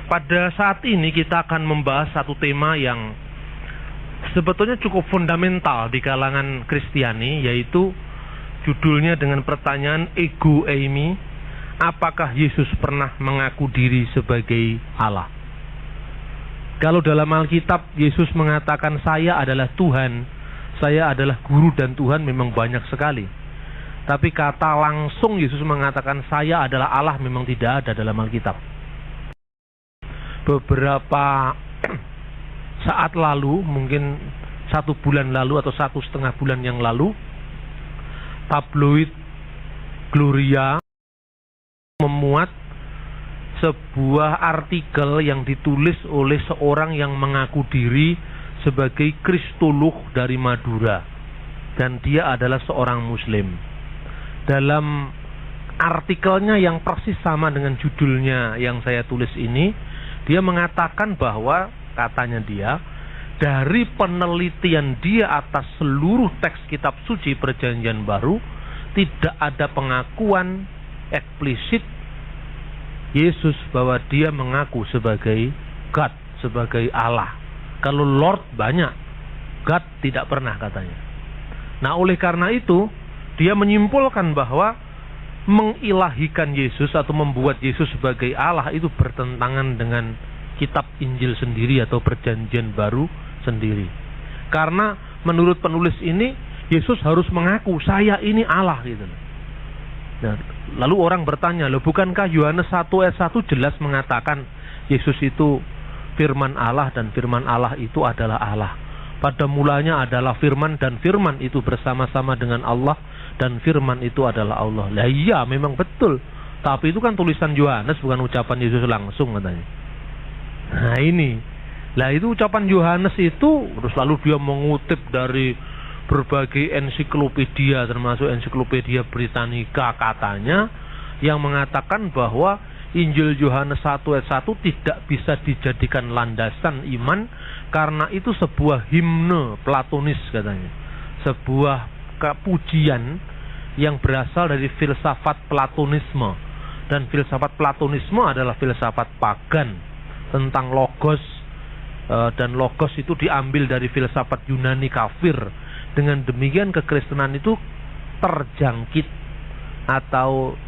Pada saat ini kita akan membahas satu tema yang sebetulnya cukup fundamental di kalangan Kristiani, yaitu judulnya dengan pertanyaan ego eimi, apakah Yesus pernah mengaku diri sebagai Allah? Kalau dalam Alkitab Yesus mengatakan saya adalah Tuhan, saya adalah guru dan Tuhan, memang banyak sekali. Tapi kata langsung Yesus mengatakan saya adalah Allah memang tidak ada dalam Alkitab. Beberapa saat lalu, mungkin 1 bulan lalu atau 1,5 bulan yang lalu, tabloid Gloria memuat sebuah artikel yang ditulis oleh seorang yang mengaku diri sebagai kristolog dari Madura, dan dia adalah seorang Muslim. Dalam artikelnya yang persis sama dengan judulnya yang saya tulis ini, dia mengatakan bahwa, katanya dia, dari penelitian dia atas seluruh teks kitab suci Perjanjian Baru, tidak ada pengakuan eksplisit Yesus bahwa dia mengaku sebagai God, sebagai Allah. Kalau Lord banyak, God tidak pernah, katanya. Nah, oleh karena itu dia menyimpulkan bahwa mengilahikan Yesus atau membuat Yesus sebagai Allah itu bertentangan dengan kitab Injil sendiri atau Perjanjian Baru sendiri. Karena menurut penulis ini Yesus harus mengaku saya ini Allah gitu. Nah, lalu orang bertanya, loh bukankah Yohanes 1 ayat 1 jelas mengatakan Yesus itu firman Allah dan firman Allah itu adalah Allah. Pada mulanya adalah firman dan firman itu bersama-sama dengan Allah dan firman itu adalah Allah. Lah iya, memang betul. Tapi itu kan tulisan Yohanes, bukan ucapan Yesus langsung, katanya. Nah ini, lah itu ucapan Yohanes itu, terus lalu dia mengutip dari berbagai ensiklopedia, termasuk ensiklopedia Britannica katanya, yang mengatakan bahwa Injil Yohanes 1 ayat 1 tidak bisa dijadikan landasan iman karena itu sebuah himne platonis, katanya. Sebuah pujian yang berasal dari filsafat Platonisme, dan filsafat Platonisme adalah filsafat pagan tentang logos, dan logos itu diambil dari filsafat Yunani kafir. Dengan demikian kekristenan itu terjangkit atau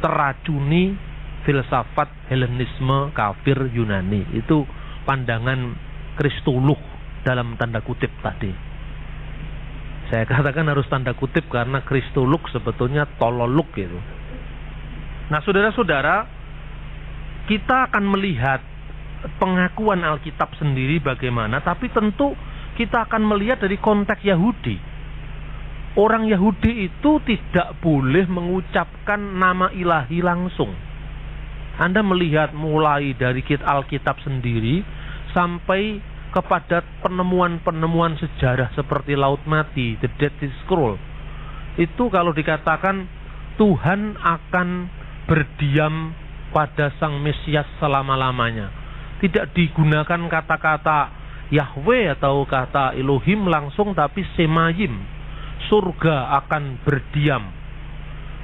teracuni filsafat Helenisme kafir Yunani. Itu pandangan kristolog dalam tanda kutip tadi. Saya katakan harus tanda kutip karena kristolog sebetulnya tololog gitu. Nah, saudara-saudara, kita akan melihat pengakuan Alkitab sendiri bagaimana, tapi tentu kita akan melihat dari konteks Yahudi. Orang Yahudi itu tidak boleh mengucapkan nama ilahi langsung. Anda melihat mulai dari Alkitab sendiri sampai kepada penemuan-penemuan sejarah seperti Laut Mati, The Dead Sea Scroll. Itu kalau dikatakan Tuhan akan berdiam pada Sang Mesias selama-lamanya. Tidak digunakan kata-kata Yahweh atau kata Elohim langsung, tapi Semayim, surga akan berdiam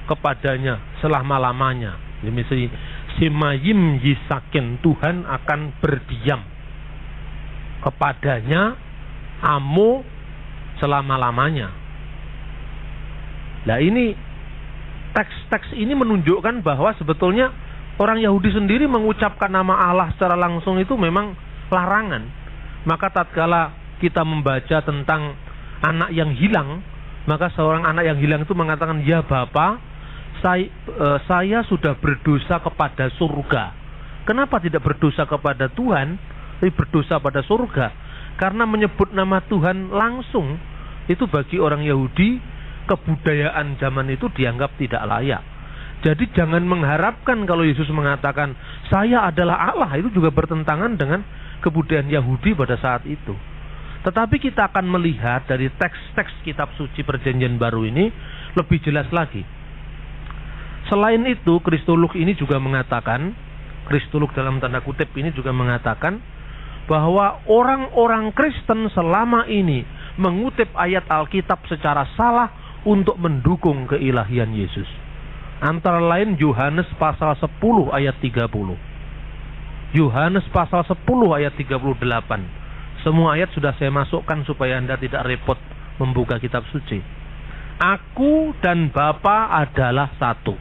kepadanya selama-lamanya. Misalnya Semayim Yisaken, Tuhan akan berdiam kepadanya, Amo, selama-lamanya. Nah ini teks-teks ini menunjukkan bahwa sebetulnya orang Yahudi sendiri mengucapkan nama Allah secara langsung itu memang larangan. Maka tatkala kita membaca tentang anak yang hilang, maka seorang anak yang hilang itu mengatakan, ya Bapa, saya sudah berdosa kepada surga. Kenapa tidak berdosa kepada Tuhan, tapi berdosa pada surga? Karena menyebut nama Tuhan langsung itu bagi orang Yahudi, kebudayaan zaman itu dianggap tidak layak. Jadi jangan mengharapkan kalau Yesus mengatakan saya adalah Allah, itu juga bertentangan dengan kebudayaan Yahudi pada saat itu. Tetapi kita akan melihat dari teks-teks kitab suci Perjanjian Baru ini lebih jelas lagi. Selain itu, kristolog ini juga mengatakan, kristolog dalam tanda kutip ini juga mengatakan bahwa orang-orang Kristen selama ini mengutip ayat Alkitab secara salah untuk mendukung keilahian Yesus. Antara lain Yohanes pasal 10 ayat 30. Yohanes pasal 10 ayat 38. Semua ayat sudah saya masukkan supaya Anda tidak repot membuka kitab suci. Aku dan Bapa adalah satu.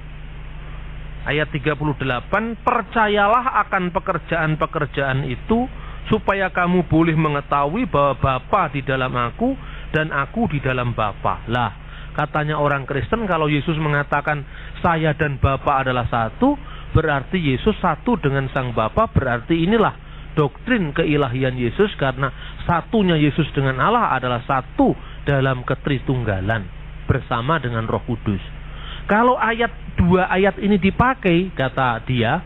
Ayat 38, percayalah akan pekerjaan-pekerjaan itu, supaya kamu boleh mengetahui bahwa Bapa di dalam aku dan aku di dalam Bapa. Lah, katanya orang Kristen kalau Yesus mengatakan saya dan Bapa adalah satu, berarti Yesus satu dengan Sang Bapa. Berarti inilah doktrin keilahian Yesus, karena satunya Yesus dengan Allah adalah satu dalam ketritunggalan bersama dengan Roh Kudus. Kalau dua ayat ini dipakai, kata dia,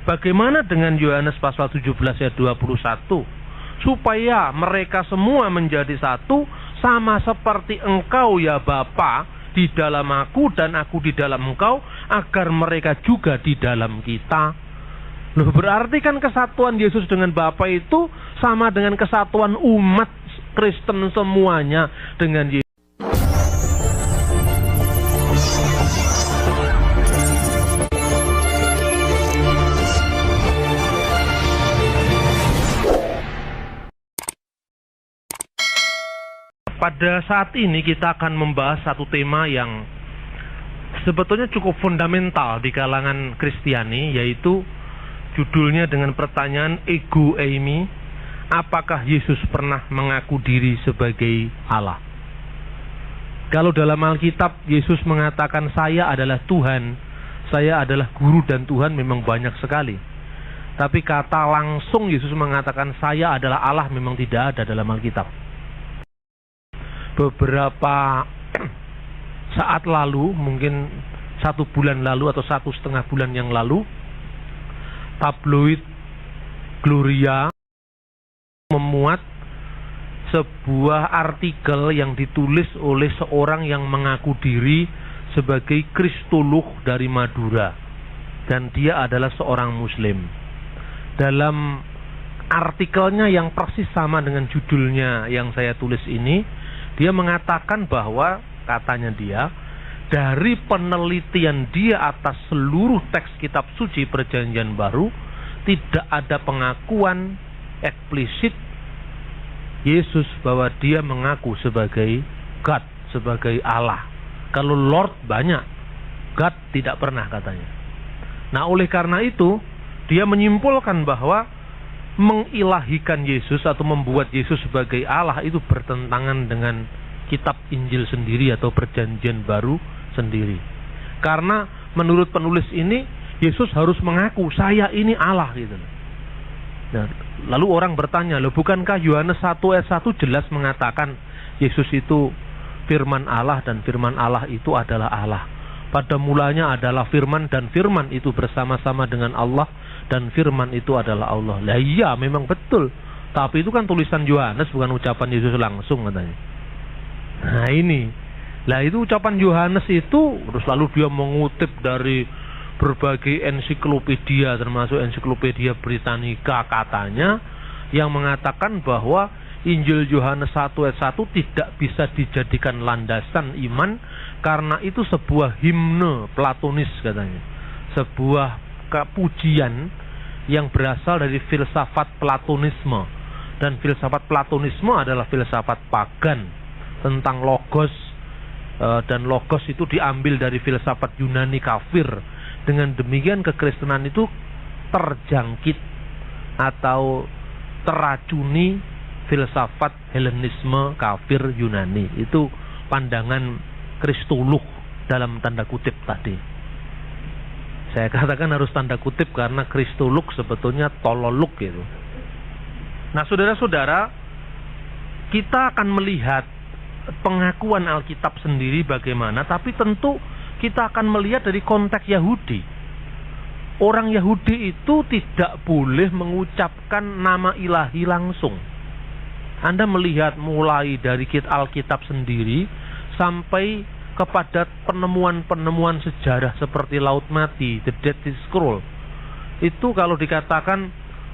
bagaimana dengan Yohanes pasal 17 ayat 21? Supaya mereka semua menjadi satu, sama seperti engkau ya Bapa di dalam aku dan aku di dalam engkau, agar mereka juga di dalam kita. Loh, berarti kan kesatuan Yesus dengan Bapa itu sama dengan kesatuan umat Kristen semuanya dengan Yesus. Pada saat ini kita akan membahas satu tema yang sebetulnya cukup fundamental di kalangan Kristiani, yaitu judulnya dengan pertanyaan ego eimi, apakah Yesus pernah mengaku diri sebagai Allah? Kalau dalam Alkitab Yesus mengatakan saya adalah Tuhan, saya adalah guru dan Tuhan, memang banyak sekali. Tapi kata langsung Yesus mengatakan saya adalah Allah memang tidak ada dalam Alkitab. Beberapa saat lalu, mungkin 1 bulan lalu atau 1,5 bulan yang lalu, tabloid Gloria memuat sebuah artikel yang ditulis oleh seorang yang mengaku diri sebagai kristolog dari Madura, dan dia adalah seorang Muslim. Dalam artikelnya yang persis sama dengan judulnya yang saya tulis ini, dia mengatakan bahwa, katanya dia, dari penelitian dia atas seluruh teks kitab suci Perjanjian Baru, tidak ada pengakuan eksplisit Yesus bahwa dia mengaku sebagai God, sebagai Allah. Kalau Lord banyak, God tidak pernah, katanya. Nah, oleh karena itu dia menyimpulkan bahwa mengilahikan Yesus atau membuat Yesus sebagai Allah itu bertentangan dengan kitab Injil sendiri atau Perjanjian Baru sendiri. Karena menurut penulis ini Yesus harus mengaku saya ini Allah gitu. Nah, lalu orang bertanya, loh bukankah Yohanes 1 ayat 1 jelas mengatakan Yesus itu firman Allah dan firman Allah itu adalah Allah. Pada mulanya adalah firman dan firman itu bersama-sama dengan Allah dan firman itu adalah Allah. Lah iya, memang betul. Tapi itu kan tulisan Yohanes, bukan ucapan Yesus langsung, katanya. Nah ini, lah itu ucapan Yohanes itu, terus lalu dia mengutip dari berbagai ensiklopedia, termasuk ensiklopedia Britannica katanya, yang mengatakan bahwa Injil Yohanes 1 ayat 1 tidak bisa dijadikan landasan iman, karena itu sebuah himne Platonis, katanya. Sebuah pujian yang berasal dari filsafat Platonisme, dan filsafat Platonisme adalah filsafat pagan tentang logos, dan logos itu diambil dari filsafat Yunani kafir. Dengan demikian kekristenan itu terjangkit atau teracuni filsafat Helenisme kafir Yunani. Itu pandangan kristolog dalam tanda kutip tadi. Saya katakan harus tanda kutip karena kristolog sebetulnya tololog gitu. Nah, saudara-saudara, kita akan melihat pengakuan Alkitab sendiri bagaimana, tapi tentu kita akan melihat dari konteks Yahudi. Orang Yahudi itu tidak boleh mengucapkan nama ilahi langsung. Anda melihat mulai dari Alkitab sendiri sampai kepada penemuan-penemuan sejarah seperti Laut Mati, The Dead Sea Scroll. Itu kalau dikatakan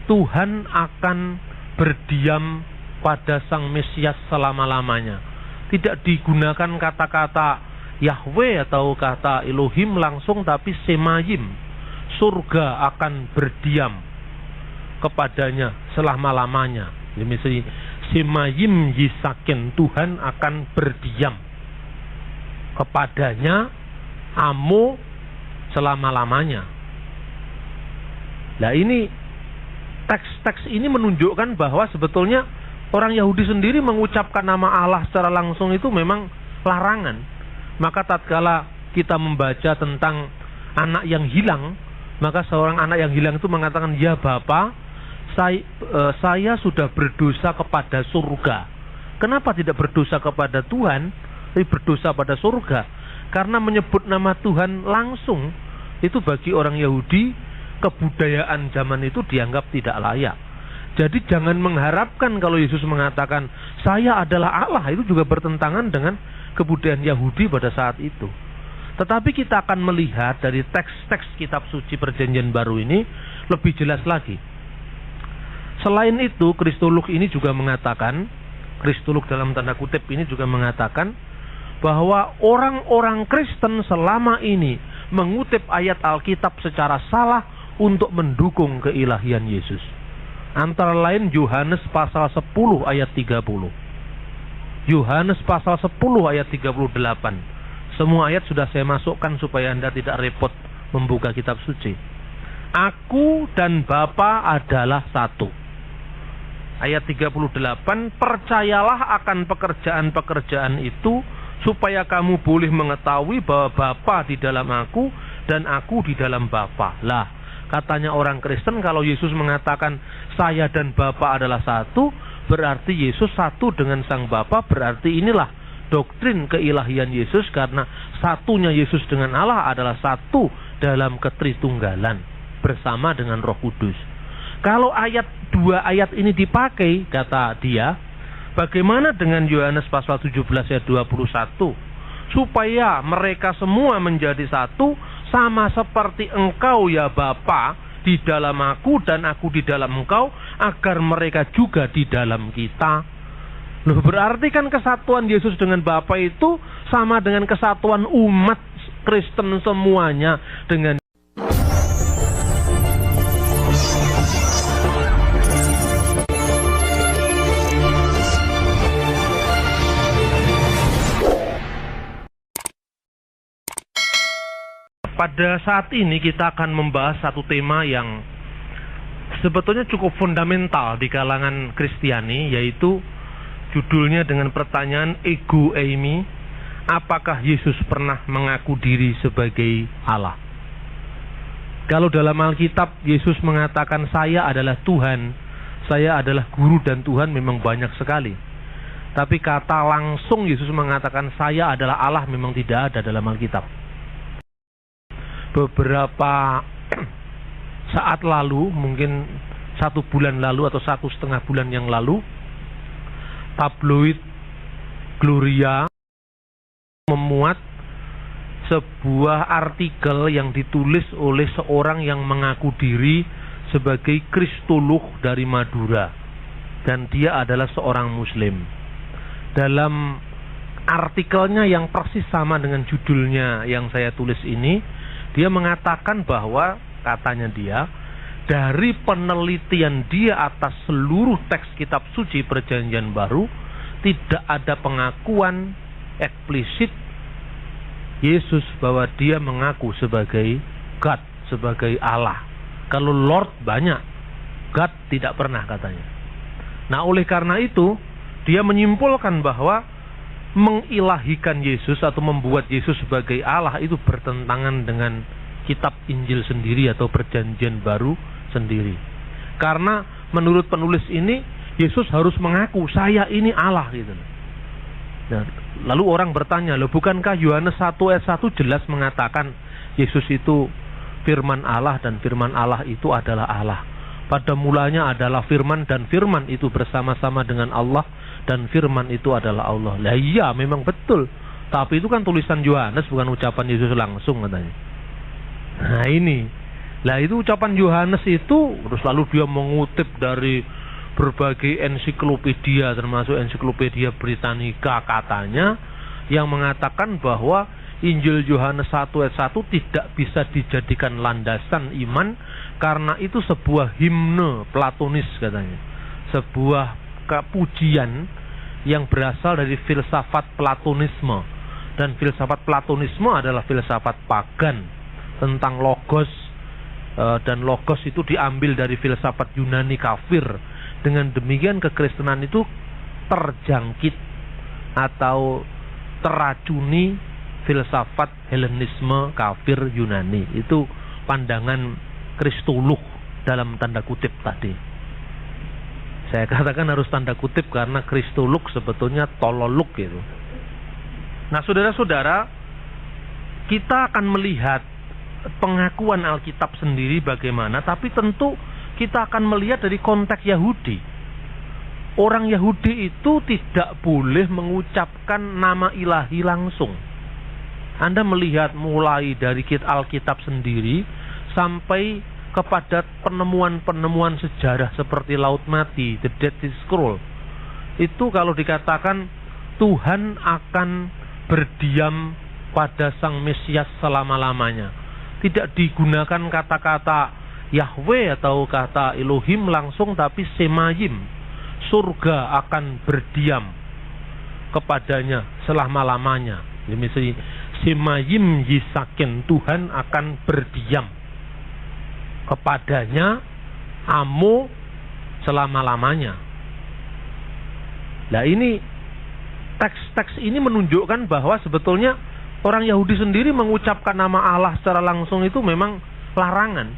Tuhan akan berdiam pada Sang Mesias selama-lamanya. Tidak digunakan kata-kata Yahweh atau kata Elohim langsung, tapi Semayim, surga akan berdiam. kepadanya selama-lamanya. Misalnya Simayim Yisakin, Tuhan akan berdiam kepadanya amo selama-lamanya. Nah ini teks-teks ini menunjukkan bahwa sebetulnya orang Yahudi sendiri mengucapkan nama Allah secara langsung itu memang larangan. Maka tatkala kita membaca tentang anak yang hilang, maka seorang anak yang hilang itu mengatakan, ya Bapa, saya sudah berdosa kepada surga. Kenapa tidak berdosa kepada Tuhan, tapi berdosa pada surga? Karena menyebut nama Tuhan langsung itu bagi orang Yahudi, kebudayaan zaman itu dianggap tidak layak. Jadi jangan mengharapkan kalau Yesus mengatakan saya adalah Allah, itu juga bertentangan dengan kebudayaan Yahudi pada saat itu. Tetapi kita akan melihat dari teks-teks kitab suci Perjanjian Baru ini lebih jelas lagi. Selain itu, Kristolog ini juga mengatakan, Kristolog dalam tanda kutip ini juga mengatakan bahwa orang-orang Kristen selama ini mengutip ayat Alkitab secara salah untuk mendukung keilahian Yesus. Antara lain Yohanes pasal 10 ayat 30. Yohanes pasal 10 ayat 38. Semua ayat sudah saya masukkan supaya Anda tidak repot membuka kitab suci. Aku dan Bapa adalah satu. Ayat 38, percayalah akan pekerjaan-pekerjaan itu, supaya kamu boleh mengetahui bahwa Bapa di dalam aku dan aku di dalam Bapa. Lah, katanya orang Kristen kalau Yesus mengatakan saya dan Bapa adalah satu, berarti Yesus satu dengan Sang Bapa, berarti inilah doktrin keilahian Yesus, karena satunya Yesus dengan Allah adalah satu dalam ketritunggalan bersama dengan Roh Kudus. Kalau dua ayat ini dipakai, kata dia, bagaimana dengan Yohanes pasal 17 ayat 21? Supaya mereka semua menjadi satu, sama seperti engkau ya Bapa di dalam aku dan aku di dalam engkau, agar mereka juga di dalam kita. Loh, berarti kan kesatuan Yesus dengan Bapa itu sama dengan kesatuan umat Kristen semuanya dengan pada saat ini kita akan membahas satu tema yang sebetulnya cukup fundamental di kalangan Kristiani, yaitu judulnya dengan pertanyaan ego eimi, apakah Yesus pernah mengaku diri sebagai Allah? Kalau dalam Alkitab Yesus mengatakan saya adalah Tuhan, saya adalah guru dan Tuhan, memang banyak sekali. Tapi kata langsung Yesus mengatakan saya adalah Allah memang tidak ada dalam Alkitab. Beberapa saat lalu, mungkin 1 bulan lalu atau 1,5 bulan yang lalu, tabloid Gloria memuat sebuah artikel yang ditulis oleh seorang yang mengaku diri sebagai Kristolog dari Madura, dan dia adalah seorang Muslim. Dalam artikelnya yang persis sama dengan judulnya yang saya tulis ini, dia mengatakan bahwa, katanya dia, dari penelitian dia atas seluruh teks kitab suci Perjanjian Baru, tidak ada pengakuan eksplisit Yesus bahwa dia mengaku sebagai God, sebagai Allah. Kalau Lord banyak, God tidak pernah, katanya. Nah, oleh karena itu dia menyimpulkan bahwa mengilahikan Yesus atau membuat Yesus sebagai Allah itu bertentangan dengan kitab Injil sendiri atau Perjanjian Baru sendiri. Karena menurut penulis ini Yesus harus mengaku saya ini Allah gitu. Nah, lalu orang bertanya, loh bukankah Yohanes 1 ayat 1 jelas mengatakan Yesus itu firman Allah dan firman Allah itu adalah Allah. Pada mulanya adalah firman dan firman itu bersama-sama dengan Allah dan firman itu adalah Allah. Lah iya, memang betul. Tapi itu kan tulisan Yohanes, bukan ucapan Yesus langsung, katanya. Nah ini, lah itu ucapan Yohanes itu, terus lalu dia mengutip dari berbagai ensiklopedia, termasuk ensiklopedia Britannica katanya, yang mengatakan bahwa Injil Yohanes 1 ayat 1 tidak bisa dijadikan landasan iman Karena itu sebuah himne platonis katanya. Sebuah pujian yang berasal dari filsafat platonisme. Dan filsafat platonisme adalah filsafat pagan tentang logos, dan logos itu diambil dari filsafat Yunani kafir. Dengan demikian kekristenan itu terjangkit atau teracuni filsafat Helenisme kafir Yunani. Itu pandangan Kristolog dalam tanda kutip tadi. Saya katakan harus tanda kutip karena Kristolog sebetulnya tololog gitu. Nah, saudara-saudara, kita akan melihat pengakuan Alkitab sendiri bagaimana, tapi tentu kita akan melihat dari konteks Yahudi. Orang Yahudi itu tidak boleh mengucapkan nama ilahi langsung. Anda melihat mulai dari Alkitab sendiri sampai kepada penemuan-penemuan sejarah seperti Laut Mati, The Dead Sea Scroll. Itu kalau dikatakan Tuhan akan berdiam pada Sang Mesias selama-lamanya. Tidak digunakan kata-kata Yahweh atau kata Elohim langsung, tapi Semayim. Surga akan berdiam kepadanya selama-lamanya. Misalnya Semayim Yisaken, Tuhan akan berdiam kepadanya Amo selama-lamanya. Nah, ini teks-teks ini menunjukkan bahwa sebetulnya orang Yahudi sendiri mengucapkan nama Allah secara langsung itu memang larangan.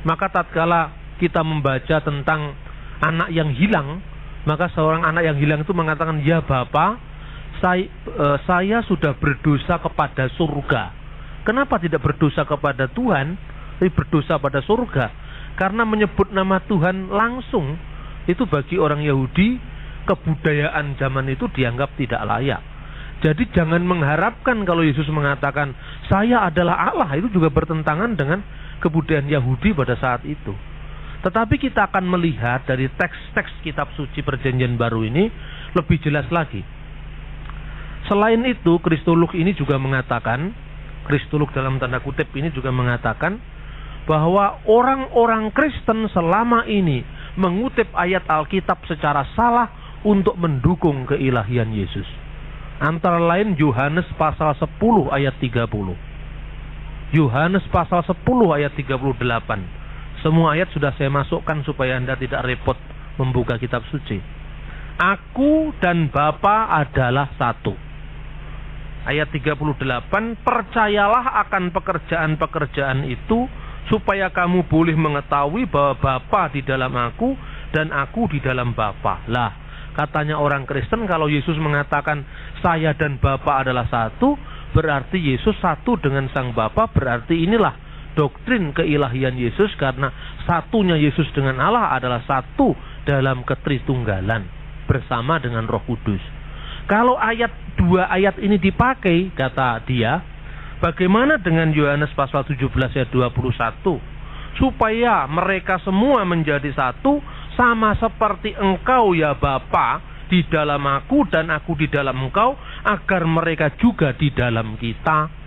Maka tatkala kita membaca tentang anak yang hilang, maka seorang anak yang hilang itu mengatakan, "Ya Bapa, saya sudah berdosa kepada surga." Kenapa tidak berdosa kepada Tuhan, tapi berdosa pada surga? Karena menyebut nama Tuhan langsung itu bagi orang Yahudi, kebudayaan zaman itu dianggap tidak layak. Jadi jangan mengharapkan kalau Yesus mengatakan saya adalah Allah, itu juga bertentangan dengan kebudayaan Yahudi pada saat itu. Tetapi kita akan melihat dari teks-teks kitab suci Perjanjian Baru ini lebih jelas lagi. Selain itu, Kristolog ini juga mengatakan, Kristolog dalam tanda kutip ini juga mengatakan bahwa orang-orang Kristen selama ini mengutip ayat Alkitab secara salah untuk mendukung keilahian Yesus. Antara lain Yohanes pasal 10 ayat 30. Yohanes pasal 10 ayat 38. Semua ayat sudah saya masukkan supaya Anda tidak repot membuka kitab suci. Aku dan Bapa adalah satu. Ayat 38, percayalah akan pekerjaan-pekerjaan itu, supaya kamu boleh mengetahui bahwa Bapa di dalam aku dan aku di dalam Bapa. Lah, katanya orang Kristen kalau Yesus mengatakan saya dan Bapa adalah satu, berarti Yesus satu dengan Sang Bapa. Berarti inilah doktrin keilahian Yesus, karena satunya Yesus dengan Allah adalah satu dalam ketritunggalan bersama dengan Roh Kudus. Kalau dua ayat ini dipakai, kata dia, bagaimana dengan Yohanes pasal 17 ayat 21? Supaya mereka semua menjadi satu, sama seperti engkau ya Bapa di dalam aku dan aku di dalam engkau, agar mereka juga di dalam kita.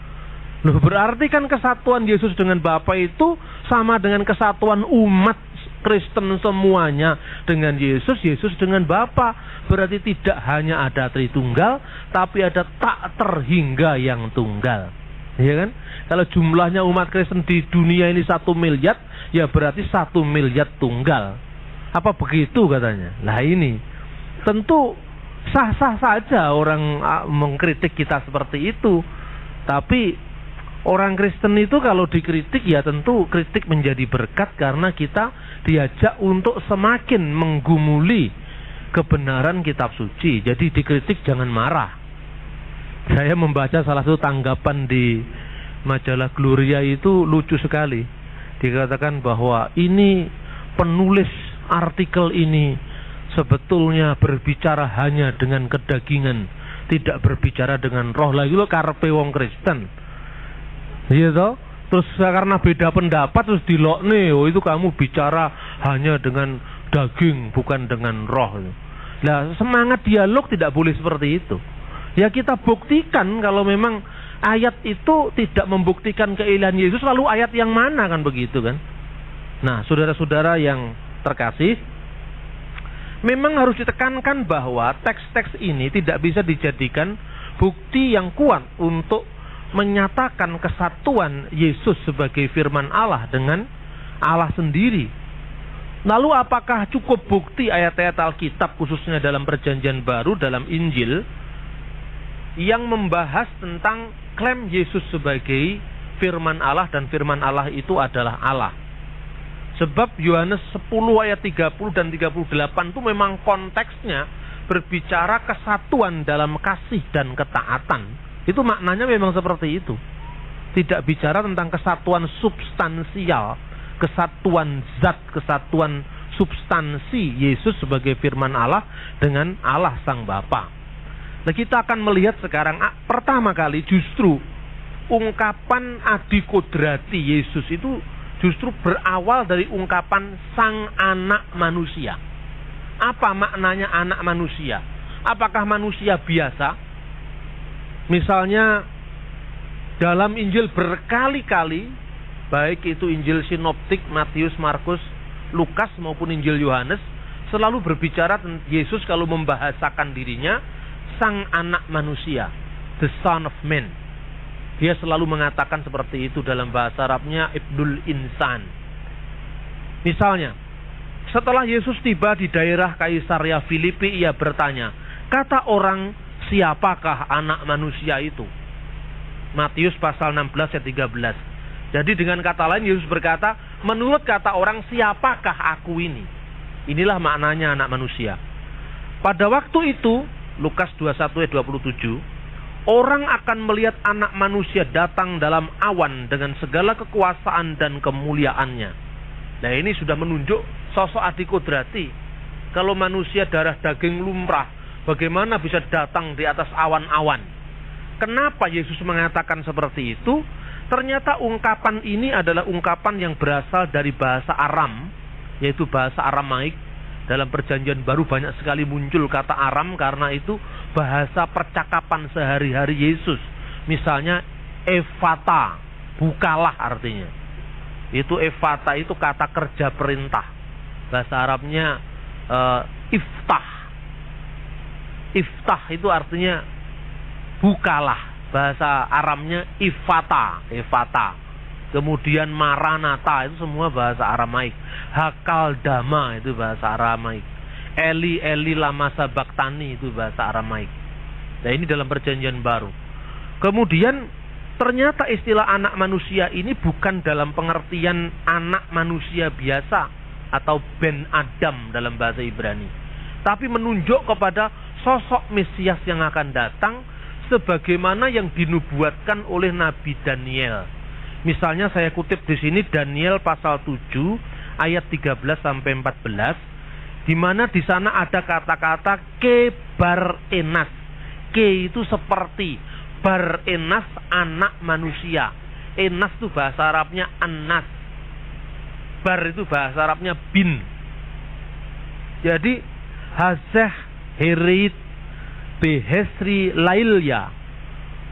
Loh, berarti kan kesatuan Yesus dengan Bapa itu sama dengan kesatuan umat Kristen semuanya dengan Yesus, Yesus dengan Bapa. Berarti tidak hanya ada Tritunggal, tapi ada tak terhingga yang tunggal. Ya kan? Kalau jumlahnya umat Kristen di dunia ini 1 miliar, ya berarti 1 miliar tunggal. Apa begitu katanya? Nah, ini tentu sah-sah saja orang mengkritik kita seperti itu. Tapi orang Kristen itu kalau dikritik, ya tentu kritik menjadi berkat, karena kita diajak untuk semakin menggumuli kebenaran kitab suci. Jadi dikritik jangan marah. Saya membaca salah satu tanggapan di majalah Gloria itu lucu sekali. Dikatakan bahwa ini penulis artikel ini sebetulnya berbicara hanya dengan kedagingan, tidak berbicara dengan roh. Lagi lo karepe wong Kristen. Iya toh? Terus karena beda pendapat terus dilokne, oh itu kamu bicara hanya dengan daging bukan dengan roh. Nah, semangat dialog tidak boleh seperti itu. Ya kita buktikan kalau memang ayat itu tidak membuktikan keilahian Yesus, lalu ayat yang mana kan begitu kan? Nah, saudara-saudara yang terkasih, memang harus ditekankan bahwa teks-teks ini tidak bisa dijadikan bukti yang kuat untuk menyatakan kesatuan Yesus sebagai firman Allah dengan Allah sendiri. Lalu apakah cukup bukti ayat-ayat Alkitab khususnya dalam Perjanjian Baru, dalam Injil, yang membahas tentang klaim Yesus sebagai firman Allah dan firman Allah itu adalah Allah? Sebab Yohanes 10 ayat 30 dan 38 itu memang konteksnya berbicara kesatuan dalam kasih dan ketaatan. Itu maknanya memang seperti itu. Tidak bicara tentang kesatuan substansial, kesatuan zat, kesatuan substansi Yesus sebagai firman Allah dengan Allah Sang Bapa. Nah, kita akan melihat sekarang pertama kali justru ungkapan adikodrati Yesus itu justru berawal dari ungkapan Sang Anak Manusia. Apa maknanya anak manusia? Apakah manusia biasa? Misalnya dalam Injil berkali-kali, baik itu Injil sinoptik Matius, Markus, Lukas maupun Injil Yohanes, selalu berbicara tentang Yesus kalau membahasakan dirinya Sang Anak Manusia, the Son of Man. Dia selalu mengatakan seperti itu dalam bahasa Arabnya Ibnul Insan. Misalnya, setelah Yesus tiba di daerah Kaisaria Filipi, ia bertanya, kata orang, siapakah anak manusia itu? Matius pasal 16 ayat 13. Jadi dengan kata lain Yesus berkata, menurut kata orang, siapakah aku ini? Inilah maknanya anak manusia. Pada waktu itu, Lukas 21 ayat 27, orang akan melihat anak manusia datang dalam awan dengan segala kekuasaan dan kemuliaannya. Nah, ini sudah menunjuk sosok adikodrati. Kalau manusia darah daging lumrah, bagaimana bisa datang di atas awan-awan? Kenapa Yesus mengatakan seperti itu? Ternyata ungkapan ini adalah ungkapan yang berasal dari bahasa Aram, yaitu bahasa Aramaik. Dalam Perjanjian Baru banyak sekali muncul kata Aram karena itu bahasa percakapan sehari-hari Yesus. Misalnya Efata, bukalah artinya. Itu Efata itu kata kerja perintah. Bahasa Arabnya iftah. Iftah itu artinya bukalah. Bahasa Aramnya ifata, Efata. Kemudian Maranatha itu semua bahasa Aramaik. Hakal Dama itu bahasa Aramaik. Eli Eli lama sabaktani itu bahasa Aramaik. Nah, ini dalam Perjanjian Baru. Kemudian ternyata istilah anak manusia ini bukan dalam pengertian anak manusia biasa atau Ben Adam dalam bahasa Ibrani, tapi menunjuk kepada sosok Mesias yang akan datang sebagaimana yang dinubuatkan oleh Nabi Daniel. Misalnya saya kutip di sini Daniel pasal 7 ayat 13 sampai 14, di mana di sana ada kata-kata kebar enas. Ke itu seperti, bar enas anak manusia. Enas itu bahasa Arabnya anas. Bar itu bahasa Arabnya bin. Jadi hazeh herit behesri lailya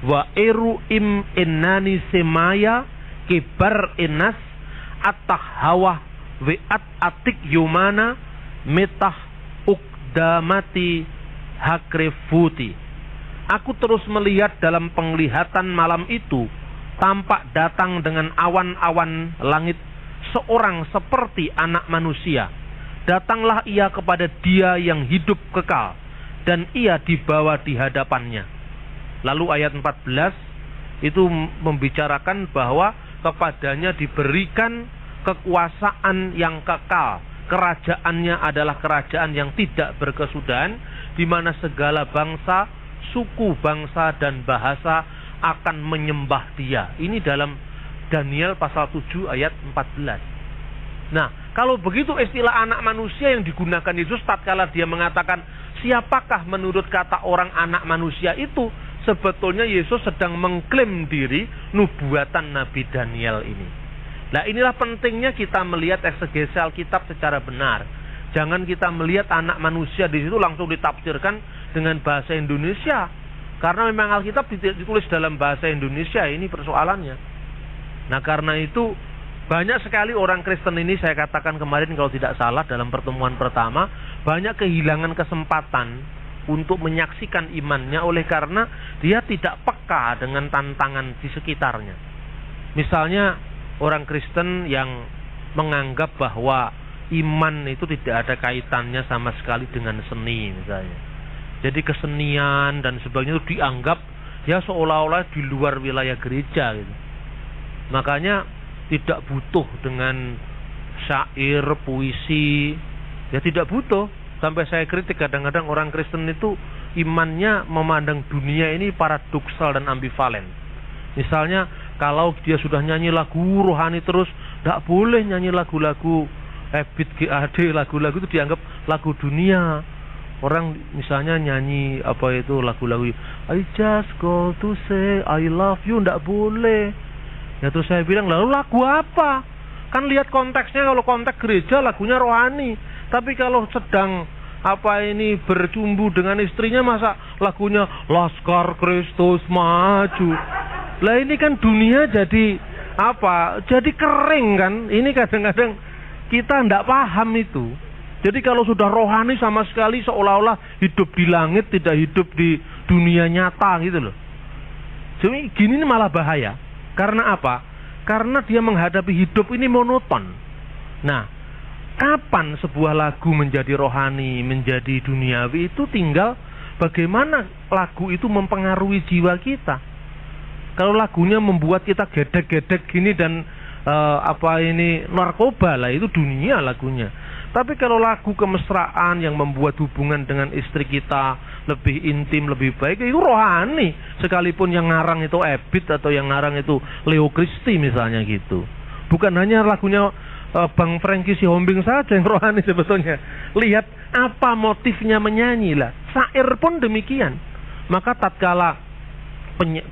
wa eru im enani semaya kebar enas atah hawa weat atik yumana metah ukdamati hakrefuti. Aku terus melihat dalam penglihatan malam itu, tampak datang dengan awan-awan langit seorang seperti anak manusia. Datanglah ia kepada Dia yang hidup kekal, dan ia dibawa di hadapannya. Lalu ayat 14 itu membicarakan bahwa kepadanya diberikan kekuasaan yang kekal. Kerajaannya adalah kerajaan yang tidak berkesudahan, di mana segala bangsa, suku, bangsa, dan bahasa akan menyembah Dia. Ini dalam Daniel pasal 7 ayat 14. Nah, kalau begitu istilah anak manusia yang digunakan Yesus tatkala Dia mengatakan siapakah menurut kata orang anak manusia itu, sebetulnya Yesus sedang mengklaim diri nubuatan Nabi Daniel ini. Nah, inilah pentingnya kita melihat eksegesi Alkitab secara benar. Jangan kita melihat anak manusia di situ langsung ditafsirkan dengan bahasa Indonesia. Karena memang Alkitab ditulis dalam bahasa Indonesia, ini persoalannya. Nah, karena itu Banyak sekali orang Kristen ini, saya katakan kemarin kalau tidak salah dalam pertemuan pertama, banyak kehilangan kesempatan untuk menyaksikan imannya oleh karena dia tidak peka dengan tantangan di sekitarnya. Misalnya orang Kristen yang menganggap bahwa iman itu tidak ada kaitannya sama sekali dengan seni misalnya. Jadi kesenian dan sebagainya itu dianggap ya seolah-olah di luar wilayah gereja gitu. Makanya tidak butuh dengan syair, puisi, ya tidak butuh. Sampai saya kritik kadang-kadang orang Kristen itu imannya memandang dunia ini paradoksal dan ambivalen. Misalnya kalau dia sudah nyanyi lagu rohani terus, tidak boleh nyanyi lagu-lagu Ebit GAD, lagu-lagu itu dianggap lagu dunia. Orang misalnya nyanyi apa itu lagu-lagu I just go to say I love you, tidak boleh. Ya terus saya bilang, lalu lagu apa? Kan lihat konteksnya, kalau konteks gereja lagunya rohani. Tapi kalau sedang apa ini bercumbu dengan istrinya, masa lagunya Laskar Kristus Maju. Lah ini kan dunia jadi apa? Jadi kering kan? Ini kadang-kadang kita tidak paham itu. Jadi kalau sudah rohani sama sekali seolah-olah hidup di langit, tidak hidup di dunia nyata gitu loh. Jadi gini ini malah bahaya. Karena apa? Karena dia menghadapi hidup ini monoton. Nah, kapan sebuah lagu menjadi rohani, menjadi duniawi, itu tinggal bagaimana lagu itu mempengaruhi jiwa kita. Kalau lagunya membuat kita gedek-gedek gini dan apa ini narkoba, lah itu dunia lagunya. Tapi kalau lagu kemesraan yang membuat hubungan dengan istri kita lebih intim, lebih baik, itu rohani. Sekalipun yang ngarang itu Ebit atau yang ngarang itu Leo Christie misalnya gitu. Bukan hanya lagunya Bang Frankie Sihombing saja yang rohani sebetulnya. Lihat apa motifnya menyanyi lah. Syair pun demikian. Maka tatkala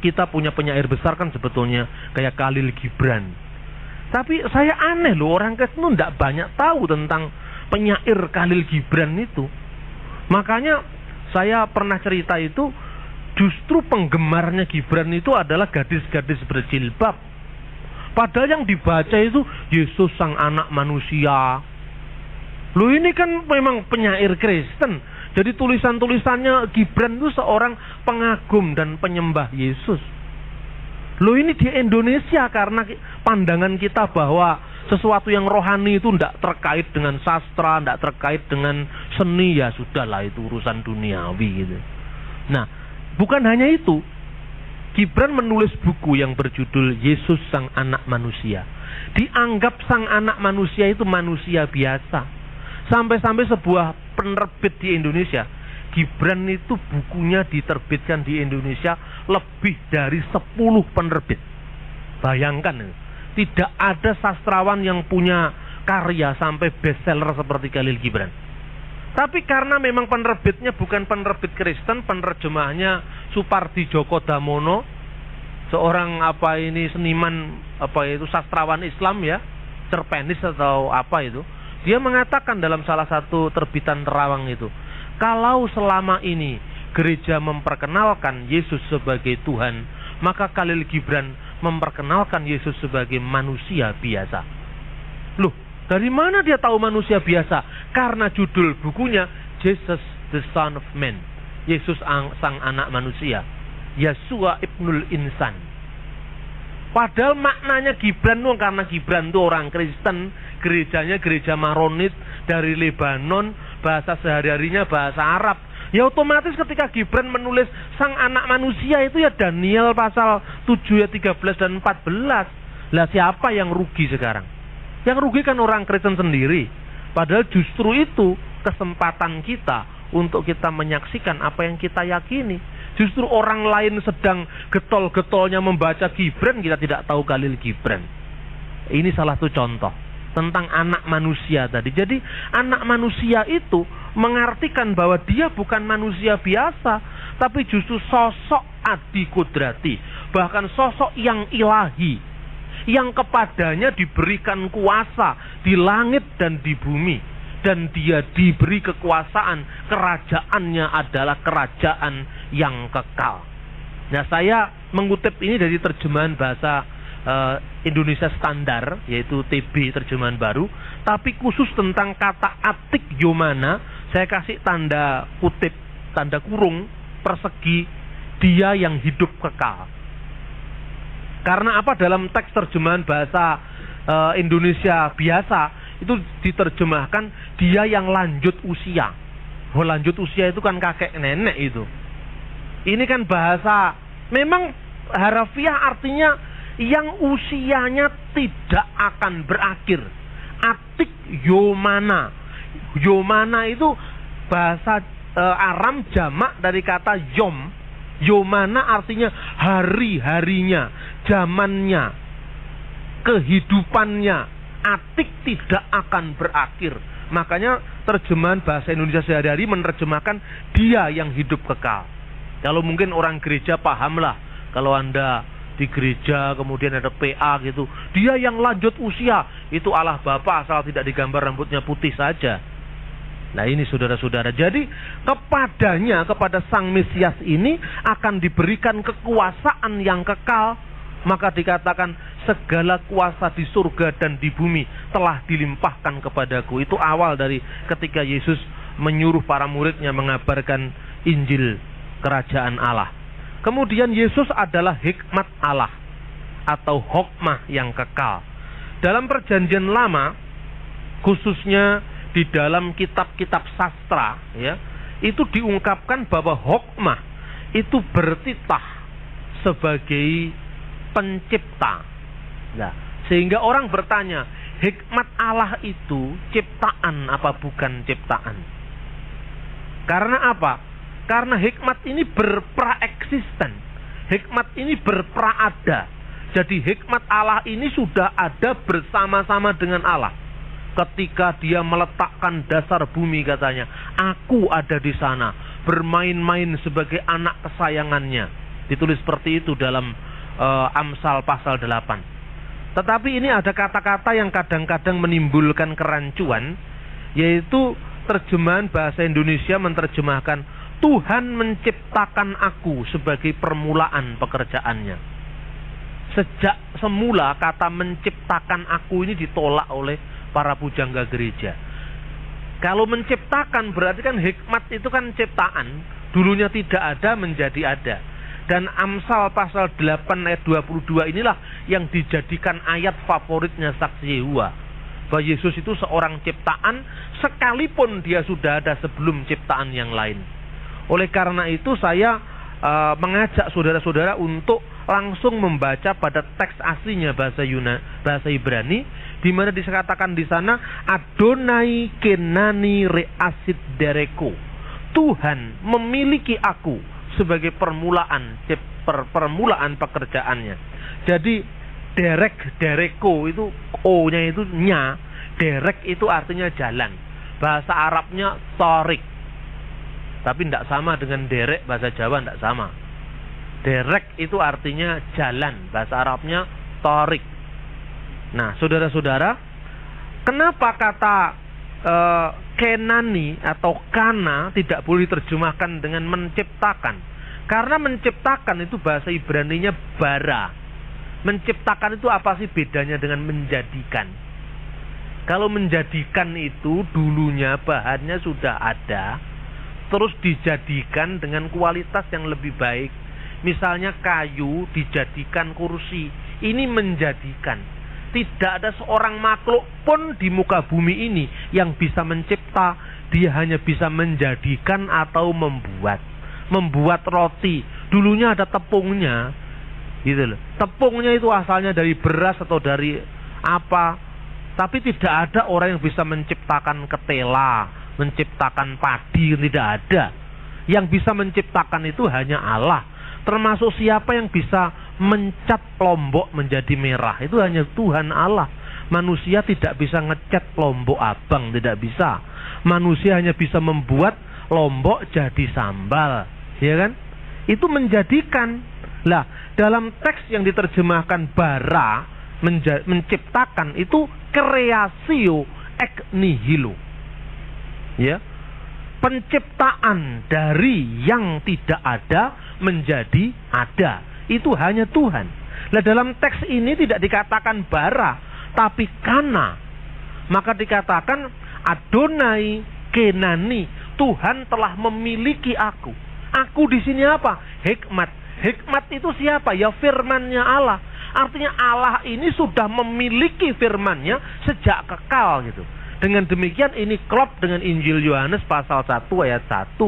kita punya penyair besar kan sebetulnya kayak Khalil Gibran. Tapi saya aneh loh, orang Kristen tidak banyak tahu tentang penyair Khalil Gibran itu. Makanya saya pernah cerita itu, justru penggemarnya Gibran itu adalah gadis-gadis berjilbab. Padahal yang dibaca itu Yesus sang anak manusia. Loh ini kan memang penyair Kristen. Jadi tulisan-tulisannya Gibran itu seorang pengagum dan penyembah Yesus. Loh ini di Indonesia karena pandangan kita bahwa sesuatu yang rohani itu tidak terkait dengan sastra, tidak terkait dengan seni, ya sudahlah itu urusan duniawi gitu. Nah, bukan hanya itu. Gibran menulis buku yang berjudul Yesus Sang Anak Manusia. Dianggap sang anak manusia itu manusia biasa. Sampai-sampai sebuah penerbit di Indonesia, Gibran itu bukunya diterbitkan di Indonesia lebih dari 10 penerbit. Bayangkan, tidak ada sastrawan yang punya karya sampai bestseller seperti Khalil Gibran. Tapi karena memang penerbitnya bukan penerbit Kristen, penerjemahnya Supardi Djoko Damono, seorang apa ini seniman apa itu sastrawan Islam ya, cerpenis atau apa itu. Dia mengatakan dalam salah satu terbitan Terawang itu, kalau selama ini gereja memperkenalkan Yesus sebagai Tuhan, maka Khalil Gibran memperkenalkan Yesus sebagai manusia biasa. Loh, dari mana dia tahu manusia biasa? Karena judul bukunya Jesus the Son of Man, Yesus sang anak manusia, Yeshua Ibnul Insan. Padahal maknanya Gibran tuh, karena Gibran tuh orang Kristen, gerejanya gereja Maronit dari Lebanon, bahasa sehari-harinya bahasa Arab. Ya otomatis ketika Gibran menulis sang anak manusia itu ya Daniel pasal 7 ayat 13 dan 14. Lah siapa yang rugi sekarang? Yang rugi kan orang Kristen sendiri. Padahal justru itu kesempatan kita untuk kita menyaksikan apa yang kita yakini. Justru orang lain sedang getol-getolnya membaca Gibran, kita tidak tahu Khalil Gibran. Ini salah satu contoh tentang anak manusia tadi. Jadi anak manusia itu mengartikan bahwa dia bukan manusia biasa, tapi justru sosok adi kudrati, bahkan sosok yang ilahi, yang kepadanya diberikan kuasa di langit dan di bumi. Dan dia diberi kekuasaan, kerajaannya adalah kerajaan yang kekal. Nah, saya mengutip ini dari terjemahan bahasa Indonesia Standar, yaitu TB terjemahan baru, tapi khusus tentang kata atik yomana, saya kasih tanda kutip, tanda kurung persegi, dia yang hidup kekal. Karena apa? Dalam teks terjemahan bahasa Indonesia biasa itu diterjemahkan dia yang lanjut usia. Lanjut usia itu kan kakek nenek itu. Ini kan bahasa memang harafiah, artinya yang usianya tidak akan berakhir. Atik yomana. Yomana itu bahasa Aram jamak dari kata yom. Yomana artinya hari-harinya, zamannya, kehidupannya. Atik tidak akan berakhir. Makanya terjemahan bahasa Indonesia sehari-hari menerjemahkan dia yang hidup kekal. Kalau mungkin orang gereja pahamlah, kalau Anda di gereja kemudian ada PA gitu, dia yang lanjut usia, itu Allah Bapa asal tidak digambar rambutnya putih saja. Nah ini saudara-saudara, jadi kepada Sang Mesias ini akan diberikan kekuasaan yang kekal. Maka dikatakan segala kuasa di surga dan di bumi telah dilimpahkan kepadaku. Itu awal dari ketika Yesus menyuruh para muridnya mengabarkan Injil kerajaan Allah. Kemudian Yesus adalah hikmat Allah atau hokmah yang kekal. Dalam perjanjian lama, khususnya di dalam kitab-kitab sastra, ya, itu diungkapkan bahwa hokmah itu bertitah sebagai pencipta. Nah, sehingga orang bertanya, hikmat Allah itu ciptaan apa bukan ciptaan? Karena apa? Karena hikmat ini berpraeksisten. Hikmat ini berpraada. Jadi hikmat Allah ini sudah ada bersama-sama dengan Allah. Ketika dia meletakkan dasar bumi, katanya, aku ada di sana, bermain-main sebagai anak kesayangannya. Ditulis seperti itu dalam Amsal pasal 8. Tetapi ini ada kata-kata yang kadang-kadang menimbulkan kerancuan, yaitu terjemahan bahasa Indonesia menerjemahkan Tuhan menciptakan aku sebagai permulaan pekerjaannya. Sejak semula kata menciptakan aku ini ditolak oleh para pujangga gereja. Kalau menciptakan berarti kan hikmat itu kan ciptaan, dulunya tidak ada menjadi ada. Dan Amsal pasal 8 ayat 22 inilah yang dijadikan ayat favoritnya saksi Yehova. Bahwa Yesus itu seorang ciptaan sekalipun dia sudah ada sebelum ciptaan yang lain. Oleh karena itu saya mengajak saudara-saudara untuk langsung membaca pada teks aslinya bahasa Ibrani, di mana dikatakan di sana Adonai kenani reasit dereko. Tuhan memiliki aku sebagai permulaan pekerjaannya. Jadi dereko itu o-nya itu nya, derek itu artinya jalan. Bahasa Arabnya torik. Tapi tidak sama dengan derek bahasa Jawa, tidak sama. Derek itu artinya jalan, bahasa Arabnya torik. Nah, saudara-saudara, kenapa kata kenani atau kana tidak boleh diterjemahkan dengan menciptakan? Karena menciptakan itu bahasa Ibraninya bara. Menciptakan itu apa sih bedanya dengan menjadikan? Kalau menjadikan itu dulunya bahannya sudah ada, terus dijadikan dengan kualitas yang lebih baik. Misalnya kayu dijadikan kursi, ini menjadikan. Tidak ada seorang makhluk pun di muka bumi ini yang bisa mencipta. Dia hanya bisa menjadikan atau membuat. Membuat roti. Dulunya ada tepungnya, gitu loh. Tepungnya itu asalnya dari beras atau dari apa. Tapi tidak ada orang yang bisa menciptakan ketela, menciptakan padi, tidak ada. Yang bisa menciptakan itu hanya Allah. Termasuk siapa yang bisa mencat lombok menjadi merah, itu hanya Tuhan Allah. Manusia tidak bisa ngecat lombok abang, tidak bisa. Manusia hanya bisa membuat lombok jadi sambal, ya kan? Itu menjadikan. Lah, dalam teks yang diterjemahkan bara, menciptakan, itu kreasio ex nihilo. Ya. Penciptaan dari yang tidak ada menjadi ada. Itu hanya Tuhan. Nah, dalam teks ini tidak dikatakan bara, tapi kana. Maka dikatakan Adonai Kenani, Tuhan telah memiliki aku. Aku di sini apa? Hikmat. Hikmat itu siapa? Ya firman-Nya Allah. Artinya Allah ini sudah memiliki firman-Nya sejak kekal gitu. Dengan demikian ini klop dengan Injil Yohanes pasal 1 ayat 1.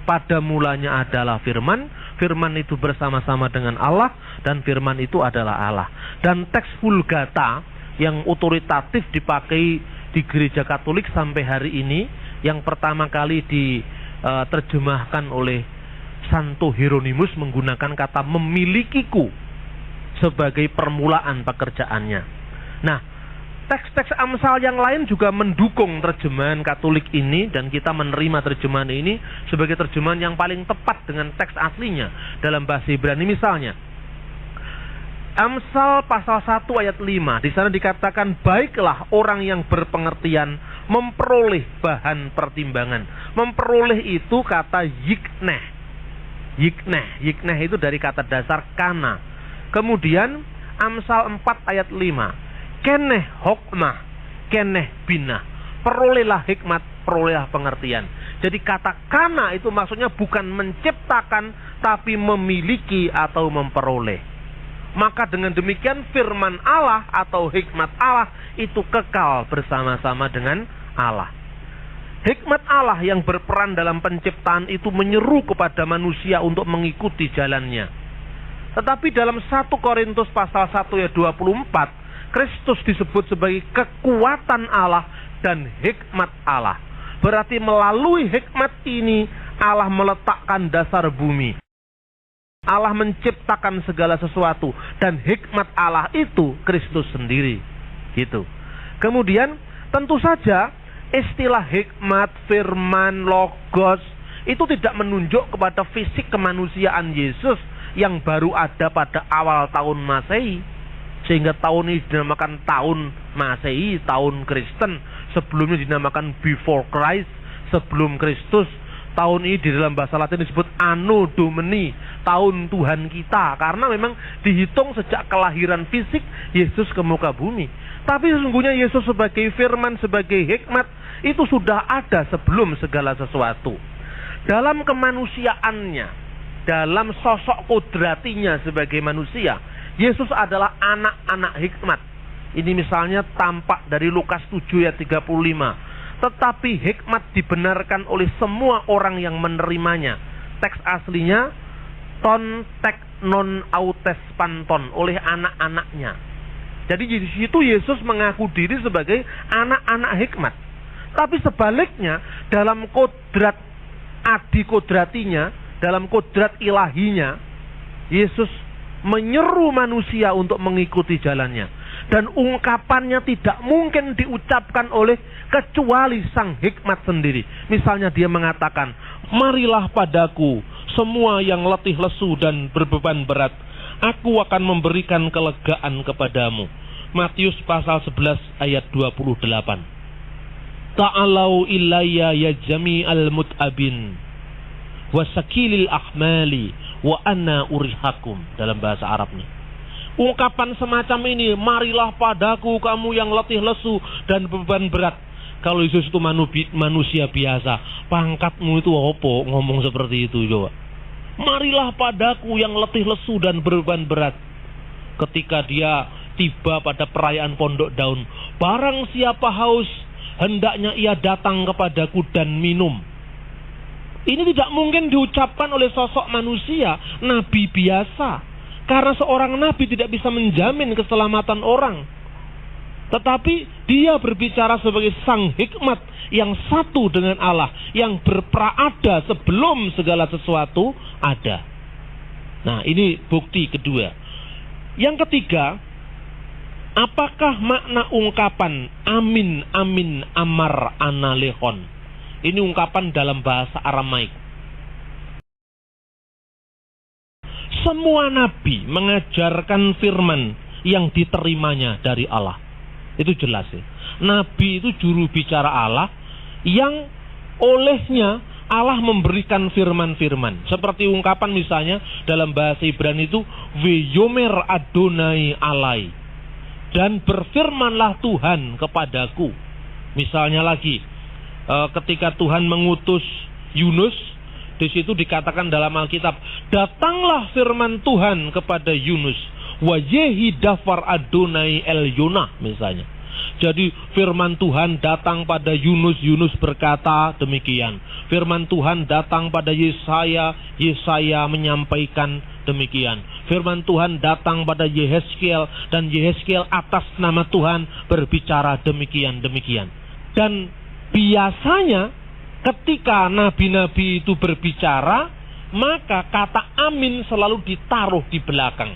Pada mulanya adalah firman, firman itu bersama-sama dengan Allah, dan firman itu adalah Allah. Dan teks Vulgata yang otoritatif dipakai di gereja Katolik sampai hari ini, yang pertama kali diterjemahkan oleh Santo Hieronymus menggunakan kata memilikiku sebagai permulaan pekerjaannya. Nah, teks-teks Amsal yang lain juga mendukung terjemahan Katolik ini, dan kita menerima terjemahan ini sebagai terjemahan yang paling tepat dengan teks aslinya dalam bahasa Ibrani. Misalnya Amsal pasal 1 ayat 5, di sana dikatakan, baiklah orang yang berpengertian memperoleh bahan pertimbangan. Memperoleh itu kata yikneh. Yikneh itu dari kata dasar kana. Kemudian Amsal 4 ayat 5, keneh hokmah, keneh binah. Perolehlah hikmat, perolehlah pengertian. Jadi kata kana itu maksudnya bukan menciptakan, tapi memiliki atau memperoleh. Maka dengan demikian firman Allah atau hikmat Allah itu kekal bersama-sama dengan Allah. Hikmat Allah yang berperan dalam penciptaan itu menyeru kepada manusia untuk mengikuti jalannya. Tetapi dalam 1 Korintus pasal 1 ayat 24, Kristus disebut sebagai kekuatan Allah dan hikmat Allah. Berarti melalui hikmat ini Allah meletakkan dasar bumi. Allah menciptakan segala sesuatu, dan hikmat Allah itu Kristus sendiri. Gitu. Kemudian tentu saja istilah hikmat, firman, logos itu tidak menunjuk kepada fisik kemanusiaan Yesus yang baru ada pada awal tahun Masehi. Sehingga tahun ini dinamakan tahun Masehi, tahun Kristen. Sebelumnya dinamakan before Christ, sebelum Kristus. Tahun ini di dalam bahasa Latin disebut Anno Domini, tahun Tuhan kita, karena memang dihitung sejak kelahiran fisik Yesus ke muka bumi. Tapi sesungguhnya Yesus sebagai firman, sebagai hikmat itu sudah ada sebelum segala sesuatu. Dalam kemanusiaannya, dalam sosok kodratinya sebagai manusia, Yesus adalah anak-anak hikmat. Ini misalnya tampak dari Lukas 7 ayat 35. Tetapi hikmat dibenarkan oleh semua orang yang menerimanya. Teks aslinya ton tek non autes panton, oleh anak-anaknya. Jadi di situ Yesus mengaku diri sebagai anak-anak hikmat. Tapi sebaliknya dalam kodrat adikodratinya, dalam kodrat ilahinya, Yesus menyeru manusia untuk mengikuti jalannya. Dan ungkapannya tidak mungkin diucapkan oleh kecuali sang hikmat sendiri. Misalnya dia mengatakan, marilah padaku semua yang letih lesu dan berbeban berat, aku akan memberikan kelegaan kepadamu. Matius pasal 11 ayat 28. Ta'alau ilayya ya jami'al mut'abin wasakilil ahmali wa anna urihakum, dalam bahasa Arabnya. Ungkapan semacam ini, marilah padaku kamu yang letih lesu dan beban berat. Kalau Yesus itu manusia biasa, pangkatmu itu apa ngomong seperti itu coba? Marilah padaku yang letih lesu dan beban berat. Ketika dia tiba pada perayaan Pondok Daun, barang siapa haus, hendaknya ia datang kepadaku dan minum. Ini tidak mungkin diucapkan oleh sosok manusia, nabi biasa. Karena seorang nabi tidak bisa menjamin keselamatan orang. Tetapi dia berbicara sebagai sang hikmat yang satu dengan Allah, yang berpraada sebelum segala sesuatu ada. Nah, ini bukti kedua. Yang ketiga, apakah makna ungkapan amin amin amar analehon? Ini ungkapan dalam bahasa Aramaik. Semua nabi mengajarkan firman yang diterimanya dari Allah. Itu jelas ya. Nabi itu juru bicara Allah yang olehnya Allah memberikan firman-firman. Seperti ungkapan misalnya dalam bahasa Ibrani itu Veyomer Adonai alai, dan berfirmanlah Tuhan kepadaku. Misalnya lagi ketika Tuhan mengutus Yunus, di situ dikatakan dalam Alkitab, datanglah firman Tuhan kepada Yunus, wajehi dafar Adonai el Yonah misalnya. Jadi firman Tuhan datang pada Yunus, Yunus berkata demikian. Firman Tuhan datang pada Yesaya, Yesaya menyampaikan demikian. Firman Tuhan datang pada Yehezkiel, dan Yehezkiel atas nama Tuhan berbicara demikian. Dan biasanya ketika nabi-nabi itu berbicara, maka kata amin selalu ditaruh di belakang.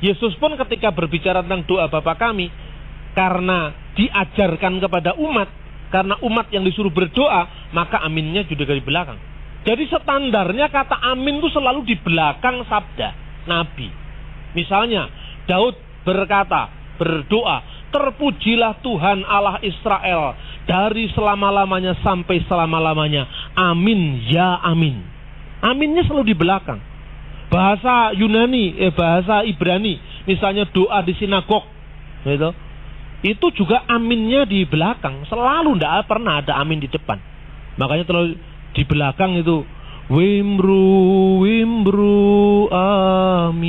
Yesus pun ketika berbicara tentang doa Bapa kami, karena diajarkan kepada umat, karena umat yang disuruh berdoa, maka aminnya juga dari belakang. Jadi standarnya kata amin itu selalu di belakang sabda Nabi. Misalnya Daud berkata, berdoa, terpujilah Tuhan Allah Israel dari selama-lamanya sampai selama-lamanya. Amin, ya amin. Aminnya selalu di belakang. Bahasa Yunani, bahasa Ibrani, misalnya doa di sinagog, gitu. Itu juga aminnya di belakang. Selalu tidak pernah ada amin di depan. Makanya terlalu di belakang itu Wimru, wimru, amin.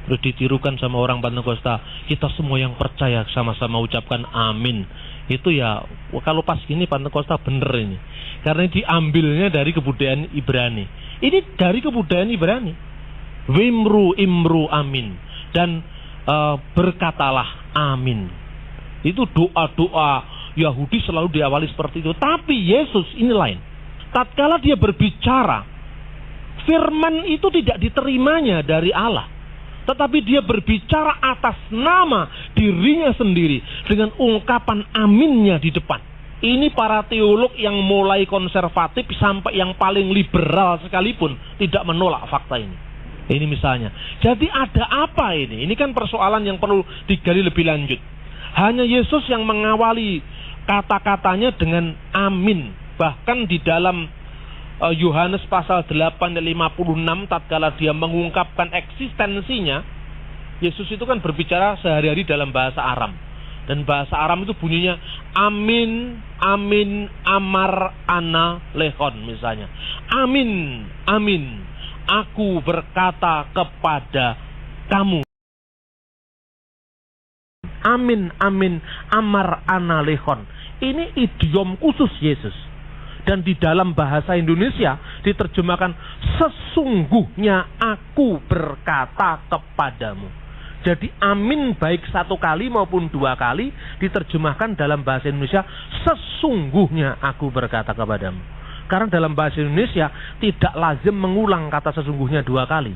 Terus ditirukan sama orang Pantekosta, kita semua yang percaya sama-sama ucapkan amin. Itu ya, kalau pas gini Pantekosta bener ini. Karena diambilnya dari kebudayaan Ibrani. Ini dari kebudayaan Ibrani. Wimru, imru, amin. Dan berkatalah amin. Itu doa-doa Yahudi selalu diawali seperti itu. Tapi Yesus ini lain. Tatkala dia berbicara, firman itu tidak diterimanya dari Allah, tetapi dia berbicara atas nama dirinya sendiri dengan ungkapan aminnya di depan. Ini para teolog yang mulai konservatif sampai yang paling liberal sekalipun tidak menolak fakta ini. Ini misalnya. Jadi ada apa ini? Ini kan persoalan yang perlu digali lebih lanjut. Hanya Yesus yang mengawali kata-katanya dengan amin. Bahkan di dalam Yohanes pasal 8:56 tatkala dia mengungkapkan eksistensinya, Yesus itu kan berbicara sehari-hari dalam bahasa Aram. Dan bahasa Aram itu bunyinya amin, amin, amar, ana, lehon misalnya. Amin, amin. Aku berkata kepada kamu. Amin, amin, amar, ana, lehon. Ini idiom khusus Yesus. Dan di dalam bahasa Indonesia diterjemahkan sesungguhnya aku berkata kepadamu. Jadi amin baik satu kali maupun dua kali diterjemahkan dalam bahasa Indonesia sesungguhnya aku berkata kepadamu. Karena dalam bahasa Indonesia tidak lazim mengulang kata sesungguhnya dua kali.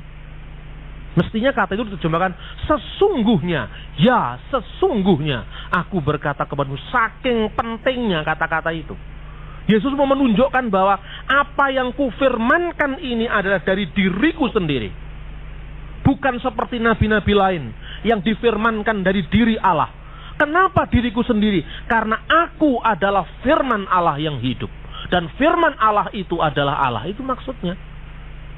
Mestinya kata itu diterjemahkan sesungguhnya, ya sesungguhnya aku berkata kepadamu. Saking pentingnya kata-kata itu. Yesus mau menunjukkan bahwa apa yang kufirmankan ini adalah dari diriku sendiri. Bukan seperti nabi-nabi lain yang difirmankan dari diri Allah. Kenapa diriku sendiri? Karena aku adalah firman Allah yang hidup. Dan firman Allah itu adalah Allah. Itu maksudnya.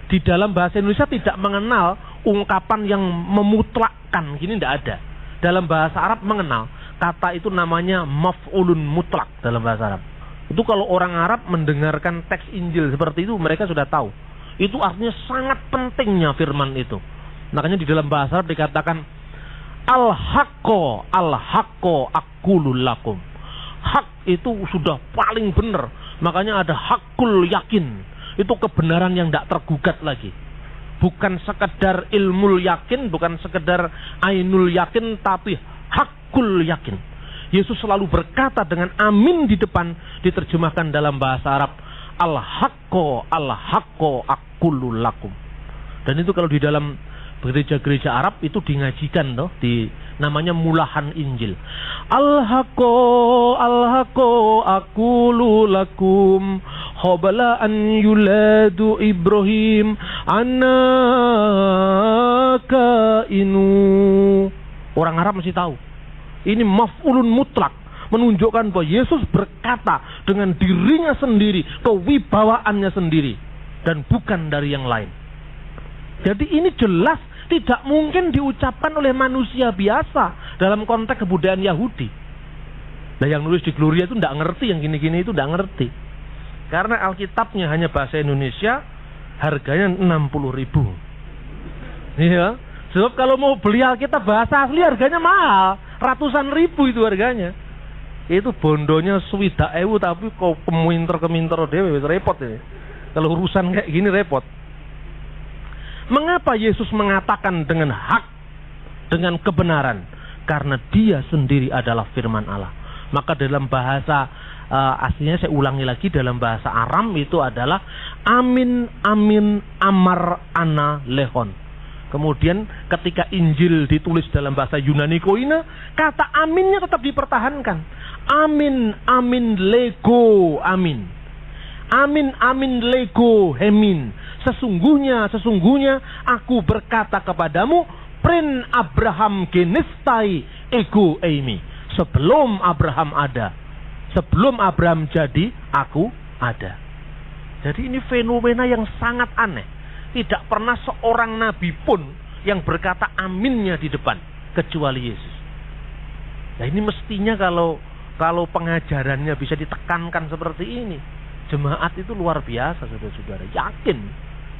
Di dalam bahasa Indonesia tidak mengenal ungkapan yang memutlakkan. Gini tidak ada. Dalam bahasa Arab mengenal. Kata itu namanya maf'ulun mutlak dalam bahasa Arab. Itu kalau orang Arab mendengarkan teks Injil seperti itu, mereka sudah tahu. Itu artinya sangat pentingnya firman itu. Makanya di dalam bahasa Arab dikatakan al-haqqo, al-haqqo aqulul lakum. Hak itu sudah paling benar. Makanya ada hakul yakin. Itu kebenaran yang tidak tergugat lagi. Bukan sekedar ilmu yakin, bukan sekedar ainul yakin, tapi hakul yakin. Yesus selalu berkata dengan amin di depan, diterjemahkan dalam bahasa Arab al-haqqo, al-haqqo aqulul lakum. Dan itu kalau di dalam gereja-gereja Arab itu dingajikan toh, namanya mulahan Injil. Al-haqqo, al-haqqo aqulu lakum qabla an yuladu Ibrahim anaka inu. Orang Arab mesti tahu. Ini maf'ulun mutlak. menunjukkan bahwa Yesus berkata dengan dirinya sendiri, kewibawaannya sendiri, dan bukan dari yang lain. Jadi ini jelas tidak mungkin diucapkan oleh manusia biasa dalam konteks kebudayaan Yahudi. Nah, yang nulis di Gloria itu tidak ngerti, yang gini-gini itu tidak ngerti. Karena Alkitabnya hanya bahasa Indonesia, harganya 60.000. Iya. Sebab kalau mau beli Alkitab bahasa asli harganya mahal, ratusan ribu itu harganya. Itu bondonya swidak ewu, tapi kok keminter dewe, repot ini. Kalau urusan kayak gini repot. Mengapa Yesus mengatakan dengan hak, dengan kebenaran? Karena dia sendiri adalah firman Allah. Maka dalam bahasa aslinya, saya ulangi lagi, dalam bahasa Aram itu adalah amin amin amar ana lehon. Kemudian ketika Injil ditulis dalam bahasa Yunani koine, kata aminnya tetap dipertahankan. Amin, amin, lego, amin. Amin, amin, lego, hemin. Sesungguhnya aku berkata kepadamu, prin Abraham genistai ego eimi. Sebelum Abraham ada, sebelum Abraham jadi, aku ada. Jadi ini fenomena yang sangat aneh. Tidak pernah seorang nabi pun yang berkata aminnya di depan, kecuali Yesus. Nah, ini mestinya kalau pengajarannya bisa ditekankan seperti ini, jemaat itu luar biasa, saudara-saudara. Yakin,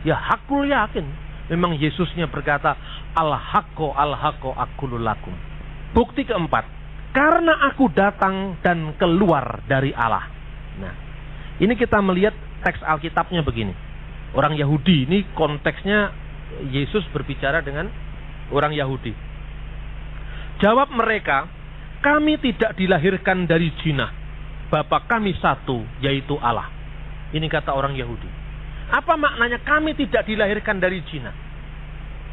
ya hakul yakin. Memang Yesusnya berkata, al-haqqo aqulu lakum. Bukti keempat, karena aku datang dan keluar dari Allah. Nah, ini kita melihat teks Alkitabnya begini. Orang Yahudi, ini konteksnya Yesus berbicara dengan orang Yahudi. Jawab mereka, kami tidak dilahirkan dari zina. Bapa kami satu, yaitu Allah. Ini kata orang Yahudi. Apa maknanya kami tidak dilahirkan dari zina?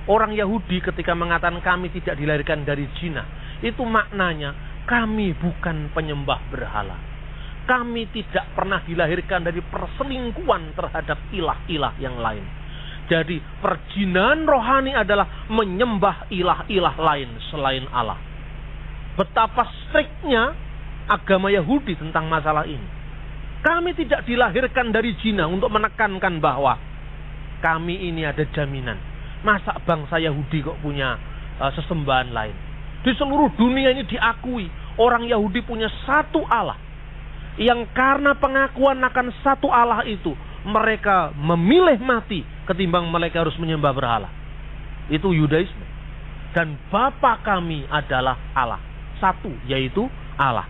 Orang Yahudi ketika mengatakan kami tidak dilahirkan dari zina, itu maknanya kami bukan penyembah berhala. Kami tidak pernah dilahirkan dari perselingkuhan terhadap ilah-ilah yang lain. Jadi perjinahan rohani adalah menyembah ilah-ilah lain selain Allah. Betapa striknya agama Yahudi tentang masalah ini. Kami tidak dilahirkan dari zina, untuk menekankan bahwa kami ini ada jaminan. Masa bangsa Yahudi kok punya sesembahan lain? Di seluruh dunia ini diakui orang Yahudi punya satu Allah. Yang karena pengakuan akan satu Allah itu, mereka memilih mati ketimbang mereka harus menyembah berhala. Itu Yudaisme. Dan Bapa kami adalah Allah. Satu, yaitu Allah.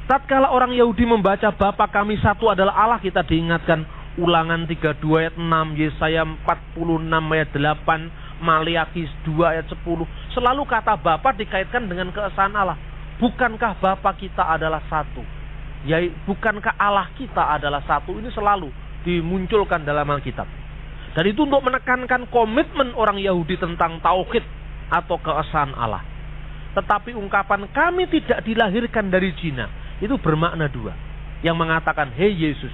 Tatkala orang Yahudi membaca Bapa kami satu adalah Allah, kita diingatkan Ulangan 32 ayat 6, Yesaya 46 ayat 8, Maliaki 2 ayat 10. Selalu kata Bapa dikaitkan dengan keesaan Allah. Bukankah Bapa kita adalah satu? Ya, bukankah Allah kita adalah satu? Ini selalu dimunculkan dalam Alkitab. Dan itu untuk menekankan komitmen orang Yahudi tentang tauhid atau keesaan Allah. Tetapi ungkapan kami tidak dilahirkan dari zina itu bermakna dua. Yang mengatakan, hei Yesus,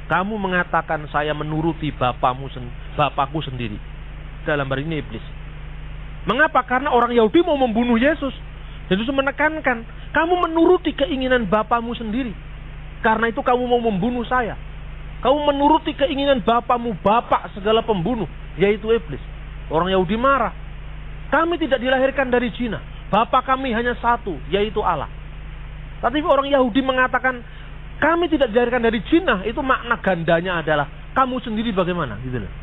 kamu mengatakan saya menuruti Bapakku sendiri. Dalam hal ini iblis. Mengapa? Karena orang Yahudi mau membunuh Yesus. Yesus menekankan, kamu menuruti keinginan Bapamu sendiri. Karena itu kamu mau membunuh saya. Kamu menuruti keinginan Bapamu, Bapak segala pembunuh, yaitu iblis. Orang Yahudi marah. Kami tidak dilahirkan dari zina. Bapa kami hanya satu, yaitu Allah. Tapi orang Yahudi mengatakan, kami tidak dilahirkan dari zina. Itu makna gandanya adalah, kamu sendiri bagaimana? Gitu loh.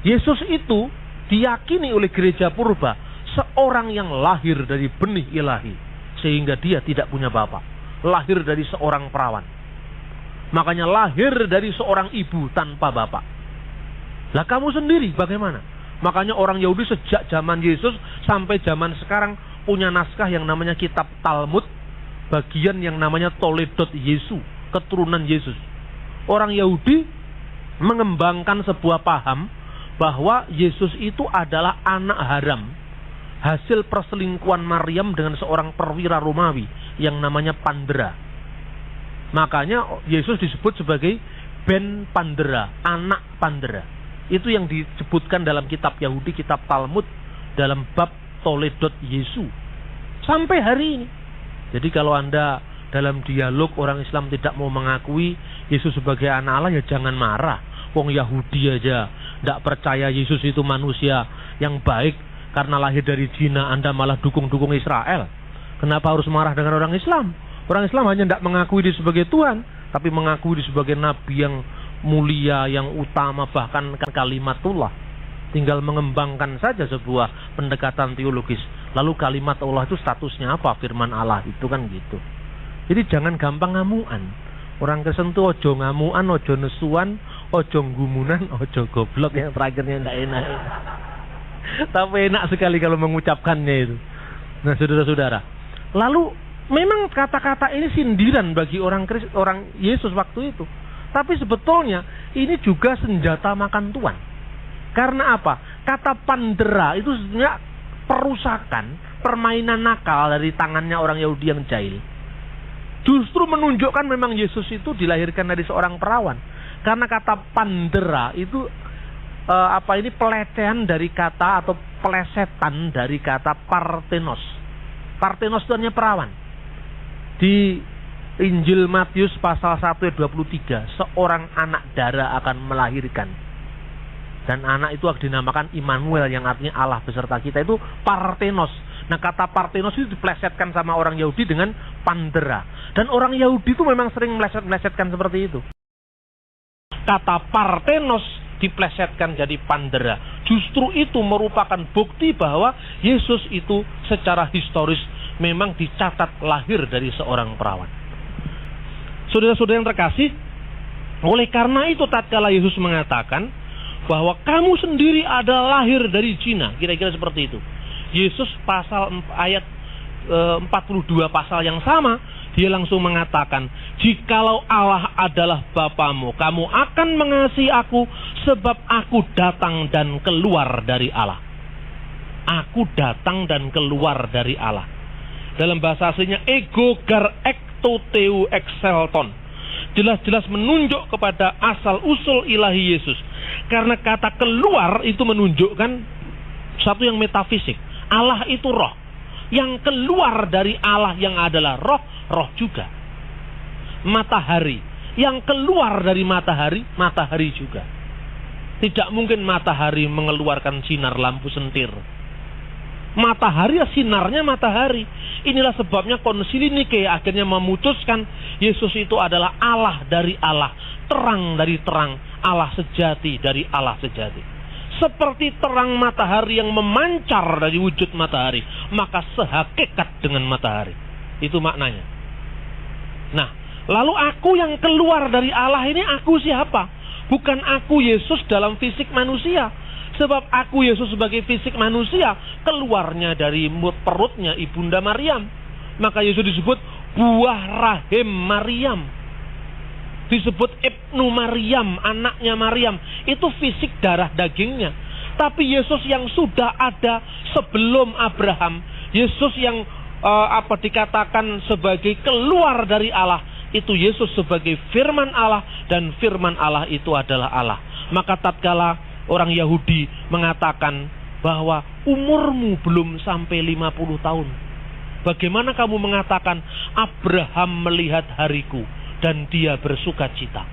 Yesus itu diyakini oleh gereja purba seorang yang lahir dari benih ilahi, sehingga dia tidak punya bapak. Lahir dari seorang perawan. Makanya lahir dari seorang ibu tanpa bapak. Lah kamu sendiri bagaimana? Makanya orang Yahudi sejak zaman Yesus sampai zaman sekarang punya naskah yang namanya kitab Talmud, bagian yang namanya Toledot Yesu, keturunan Yesus. Orang Yahudi mengembangkan sebuah paham bahwa Yesus itu adalah anak haram, hasil perselingkuhan Maryam dengan seorang perwira Romawi yang namanya Pandera. Makanya Yesus disebut sebagai Ben Pandera, anak Pandera. Itu yang disebutkan dalam kitab Yahudi, kitab Talmud, dalam bab Toledot Yesu. Sampai hari ini. Jadi kalau Anda dalam dialog orang Islam tidak mau mengakui Yesus sebagai anak Allah, ya jangan marah. Wong Yahudi aja tidak percaya Yesus itu manusia yang baik karena lahir dari Cina, Anda malah dukung-dukung Israel. Kenapa harus marah dengan orang Islam? Orang Islam hanya tidak mengakui dia sebagai Tuhan, tapi mengakui dia sebagai Nabi yang mulia, yang utama, bahkan kalimatullah. Tinggal mengembangkan saja sebuah pendekatan teologis. Lalu kalimat Allah itu statusnya apa? Firman Allah itu kan gitu. Jadi jangan gampang ngamuan. Orang Kristen itu ojo ngamuan, ojo nesuan, ojo gumunan, ojo goblok. Yang terakhirnya tidak enak. Tapi enak sekali kalau mengucapkannya itu. Nah, saudara-saudara, lalu memang kata-kata ini sindiran bagi orang Yesus waktu itu. Tapi sebetulnya ini juga senjata makan tuan. Karena apa? Kata pandera itu sebenarnya perusakan, permainan nakal dari tangannya orang Yahudi yang jahil. Justru menunjukkan memang Yesus itu dilahirkan dari seorang perawan. Karena kata pandera itu pelecehan dari kata atau pelesetan dari kata parthenos. Parthenos itu artinya perawan. Di Injil Matius pasal 1 ayat 23, seorang anak dara akan melahirkan. Dan anak itu dinamakan Immanuel, yang artinya Allah beserta kita. Itu parthenos. Nah, kata parthenos itu diplesetkan sama orang Yahudi dengan pandera. Dan orang Yahudi itu memang sering meleset-melesetkan seperti itu. Kata parthenos diplesetkan jadi pandera. Justru itu merupakan bukti bahwa Yesus itu secara historis memang dicatat lahir dari seorang perawan. Saudara-saudara yang terkasih, oleh karena itu tatkala Yesus mengatakan bahwa kamu sendiri adalah lahir dari Cina, kira-kira seperti itu. Yesus ayat 42 pasal yang sama, dia langsung mengatakan, jikalau Allah adalah Bapamu, kamu akan mengasihi aku, sebab aku datang dan keluar dari Allah. Aku datang dan keluar dari Allah. Dalam bahasa aslinya ego gar ekto teu exelton. Jelas-jelas menunjuk kepada asal usul ilahi Yesus. Karena kata keluar itu menunjukkan satu yang metafisik. Allah itu roh. Yang keluar dari Allah yang adalah roh, roh juga. Matahari. Yang keluar dari matahari, matahari juga. Tidak mungkin matahari mengeluarkan sinar lampu sentir. Matahari ya sinarnya matahari. Inilah sebabnya Konsili Nikea akhirnya memutuskan Yesus itu adalah Allah dari Allah, terang dari terang, Allah sejati dari Allah sejati. Seperti terang matahari yang memancar dari wujud matahari, maka sehakikat dengan matahari. Itu maknanya. Nah, lalu aku yang keluar dari Allah ini aku siapa? Bukan aku Yesus dalam fisik manusia. Sebab aku Yesus sebagai fisik manusia keluarnya dari perutnya Ibunda Maryam. Maka Yesus disebut buah rahim Maryam. Disebut Ibnu Maryam, anaknya Maryam. Itu fisik darah dagingnya. Tapi Yesus yang sudah ada sebelum Abraham, Yesus yang dikatakan sebagai keluar dari Allah, itu Yesus sebagai firman Allah, dan firman Allah itu adalah Allah. Maka tatkala orang Yahudi mengatakan bahwa umurmu belum sampai 50 tahun. Bagaimana kamu mengatakan Abraham melihat hariku dan dia bersuka cita?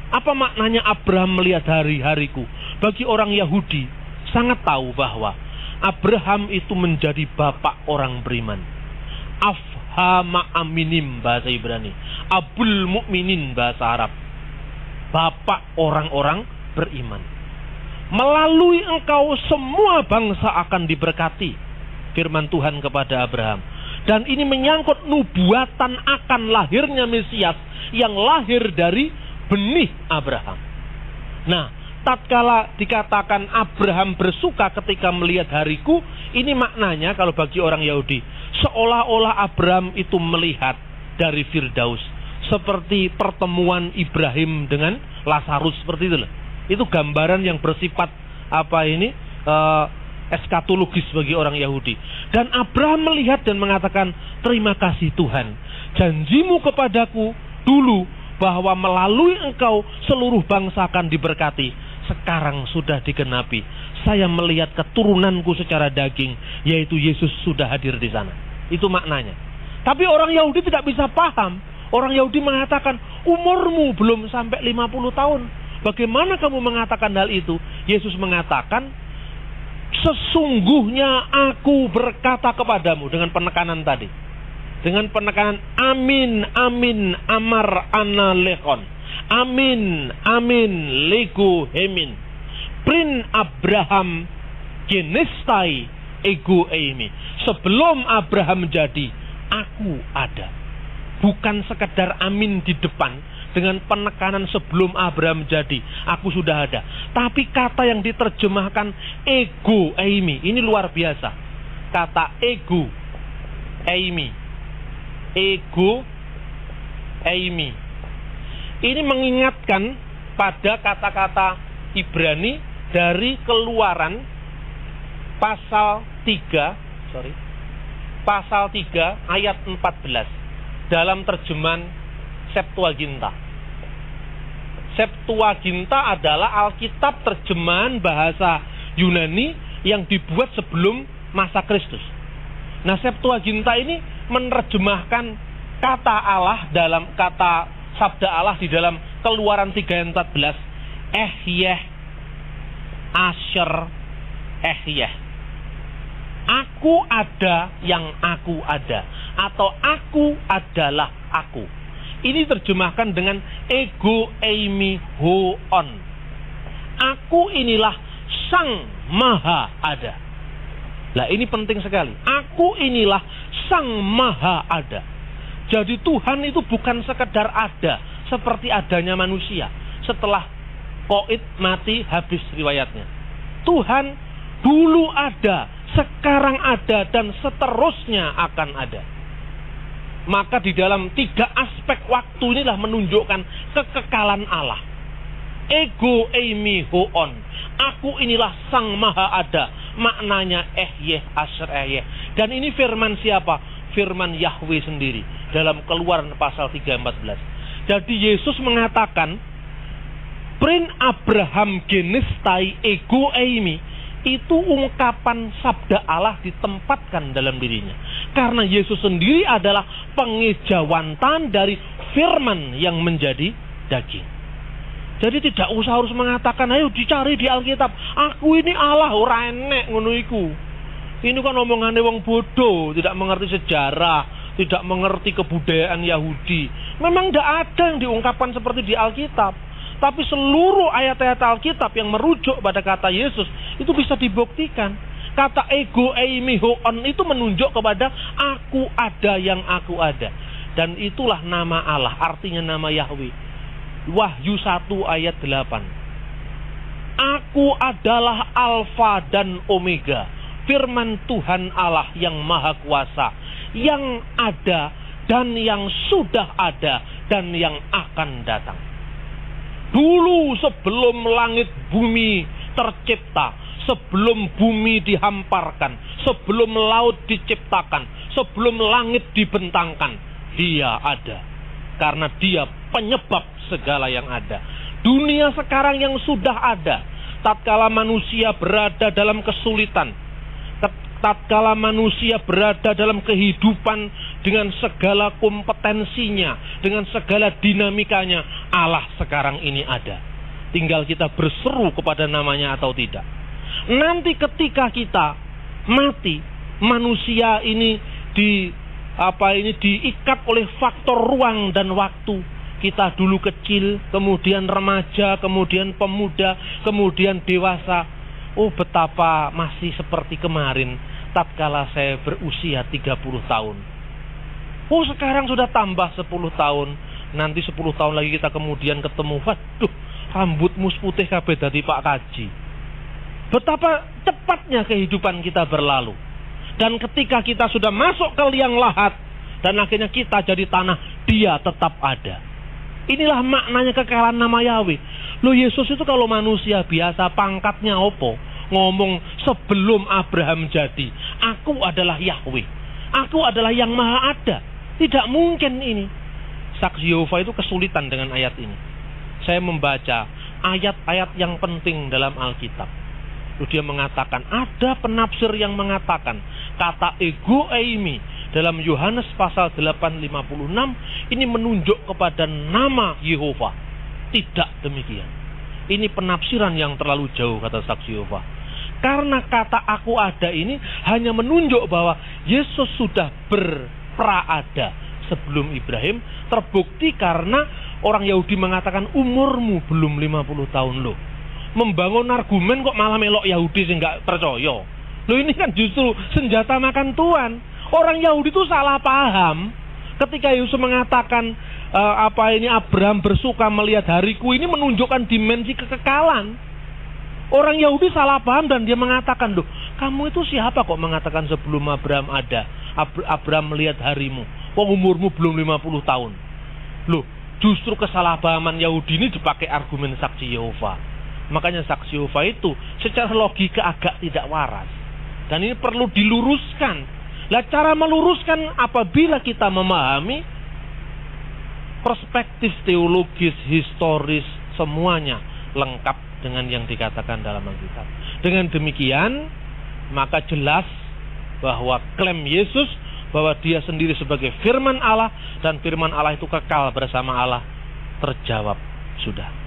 Apa maknanya Abraham melihat hari-hariku? Bagi orang Yahudi sangat tahu bahwa Abraham itu menjadi bapak orang beriman. Afhama aminim bahasa Ibrani, Abul Mukminin bahasa Arab. Bapak orang-orang beriman. Melalui engkau semua bangsa akan diberkati, firman Tuhan kepada Abraham. Dan ini menyangkut nubuatan akan lahirnya Mesias yang lahir dari benih Abraham. Nah, tatkala dikatakan Abraham bersuka ketika melihat hariku, ini maknanya kalau bagi orang Yahudi, seolah-olah Abraham itu melihat dari Firdaus, seperti pertemuan Ibrahim dengan Lazarus, seperti itu loh. Itu gambaran yang bersifat eskatologis bagi orang Yahudi. Dan Abraham melihat dan mengatakan, terima kasih Tuhan, janjimu kepadaku dulu bahwa melalui engkau seluruh bangsa akan diberkati, sekarang sudah digenapi. Saya melihat keturunanku secara daging, yaitu Yesus sudah hadir di sana. Itu maknanya. Tapi orang Yahudi tidak bisa paham. Orang Yahudi mengatakan, umurmu belum sampai 50 tahun. Bagaimana kamu mengatakan hal itu? Yesus mengatakan, sesungguhnya aku berkata kepadamu, dengan penekanan tadi. Dengan penekanan amin, amin, amar ana lekon. Amin, amin, lego hemin. Prin Abraham genestai ego eimi. Sebelum Abraham menjadi, aku ada. Bukan sekedar amin di depan dengan penekanan sebelum Abraham menjadi, aku sudah ada. Tapi kata yang diterjemahkan ego eimi, ini luar biasa. Kata ego eimi, ego eimi, ini mengingatkan pada kata-kata Ibrani dari Keluaran pasal 3 ayat 14 dalam terjemahan Septuaginta. Septuaginta adalah Alkitab terjemahan bahasa Yunani yang dibuat sebelum masa Kristus. Nah, Septuaginta ini menerjemahkan kata Allah dalam kata sabda Allah di dalam Keluaran 3 ayat 14, Ehyeh Asher Ehyeh. Aku ada yang aku ada, atau aku adalah aku. Ini terjemahkan dengan ego eimi hoon. Aku inilah Sang Maha Ada. Nah, ini penting sekali. Aku inilah Sang Maha Ada. Jadi Tuhan itu bukan sekedar ada seperti adanya manusia. Setelah Koid mati, habis riwayatnya. Tuhan dulu ada, sekarang ada, dan seterusnya akan ada. Maka di dalam 3 aspek waktu inilah menunjukkan kekekalan Allah. Ego eimi hoon. Aku inilah Sang Maha Ada. Maknanya Ehyeh Asher Ehyeh. Dan ini firman siapa? Firman Yahweh sendiri dalam Keluaran pasal 3:14. Jadi Yesus mengatakan, Prin Abraham genestai ego eimi, itu ungkapan sabda Allah ditempatkan dalam dirinya. Karena Yesus sendiri adalah pengejawantan dari firman yang menjadi daging. Jadi tidak usah harus mengatakan, ayo dicari di Alkitab, aku ini Allah, ora enek ngono iku. Ini kan omongannya wong bodoh, tidak mengerti sejarah, tidak mengerti kebudayaan Yahudi. Memang tidak ada yang diungkapkan seperti di Alkitab. Tapi seluruh ayat-ayat Alkitab yang merujuk pada kata Yesus itu bisa dibuktikan. Kata ego eimi hoon itu menunjuk kepada aku ada yang aku ada. Dan itulah nama Allah, artinya nama Yahweh. Wahyu 1 ayat 8. Aku adalah Alfa dan Omega, firman Tuhan Allah yang Maha Kuasa, yang ada dan yang sudah ada dan yang akan datang. Dulu sebelum langit bumi tercipta, sebelum bumi dihamparkan, sebelum laut diciptakan, sebelum langit dibentangkan, Dia ada. Karena Dia penyebab segala yang ada. Dunia sekarang yang sudah ada, tatkala manusia berada dalam kesulitan, tatkala manusia berada dalam kehidupan dengan segala kompetensinya, dengan segala dinamikanya, Allah sekarang ini ada. Tinggal kita berseru kepada namanya atau tidak. Nanti ketika kita mati, manusia ini diikat oleh faktor ruang dan waktu. Kita dulu kecil, kemudian remaja, kemudian pemuda, kemudian dewasa. Oh, betapa masih seperti kemarin tatkala saya berusia 30 tahun. Oh, sekarang sudah tambah 10 tahun. Nanti 10 tahun lagi kita kemudian ketemu, waduh, rambutmu putih kabeh dadi Pak Kaji. Betapa cepatnya kehidupan kita berlalu. Dan ketika kita sudah masuk ke liang lahat dan akhirnya kita jadi tanah, Dia tetap ada. Inilah maknanya kekekalan nama Yahweh. Loh, Yesus itu kalau manusia biasa pangkatnya opo? Ngomong sebelum Abraham jadi, aku adalah Yahweh, aku adalah yang Maha Ada. Tidak mungkin ini. Saksi Yehova itu kesulitan dengan ayat ini. Saya membaca ayat-ayat yang penting dalam Alkitab. Lalu dia mengatakan, ada penafsir yang mengatakan kata ego eimi dalam Yohanes pasal 8:56 ini menunjuk kepada nama Yehova. Tidak demikian. Ini penafsiran yang terlalu jauh, kata saksi Yehova. Karena kata aku ada ini hanya menunjuk bahwa Yesus sudah berpraada sebelum Ibrahim. Terbukti karena orang Yahudi mengatakan umurmu belum 50 tahun loh. Membangun argumen kok malah melok Yahudi sih nggak percaya. Loh ini kan justru senjata makan tuan. Orang Yahudi itu salah paham ketika Yesus mengatakan Abraham bersuka melihat hariku, ini menunjukkan dimensi kekekalan. Orang Yahudi salah paham dan dia mengatakan, loh kamu itu siapa kok mengatakan sebelum Abraham ada, Abraham melihat harimu, umurmu belum 50 tahun. Loh justru kesalahpahaman Yahudi ini dipakai argumen saksi Yehova. Makanya saksi Yehova itu secara logika agak tidak waras. Dan ini perlu diluruskan. Lah cara meluruskan apabila kita memahami perspektif teologis, historis, semuanya lengkap dengan yang dikatakan dalam Alkitab. Dengan demikian, maka jelas bahwa klaim Yesus bahwa dia sendiri sebagai firman Allah dan firman Allah itu kekal bersama Allah terjawab sudah.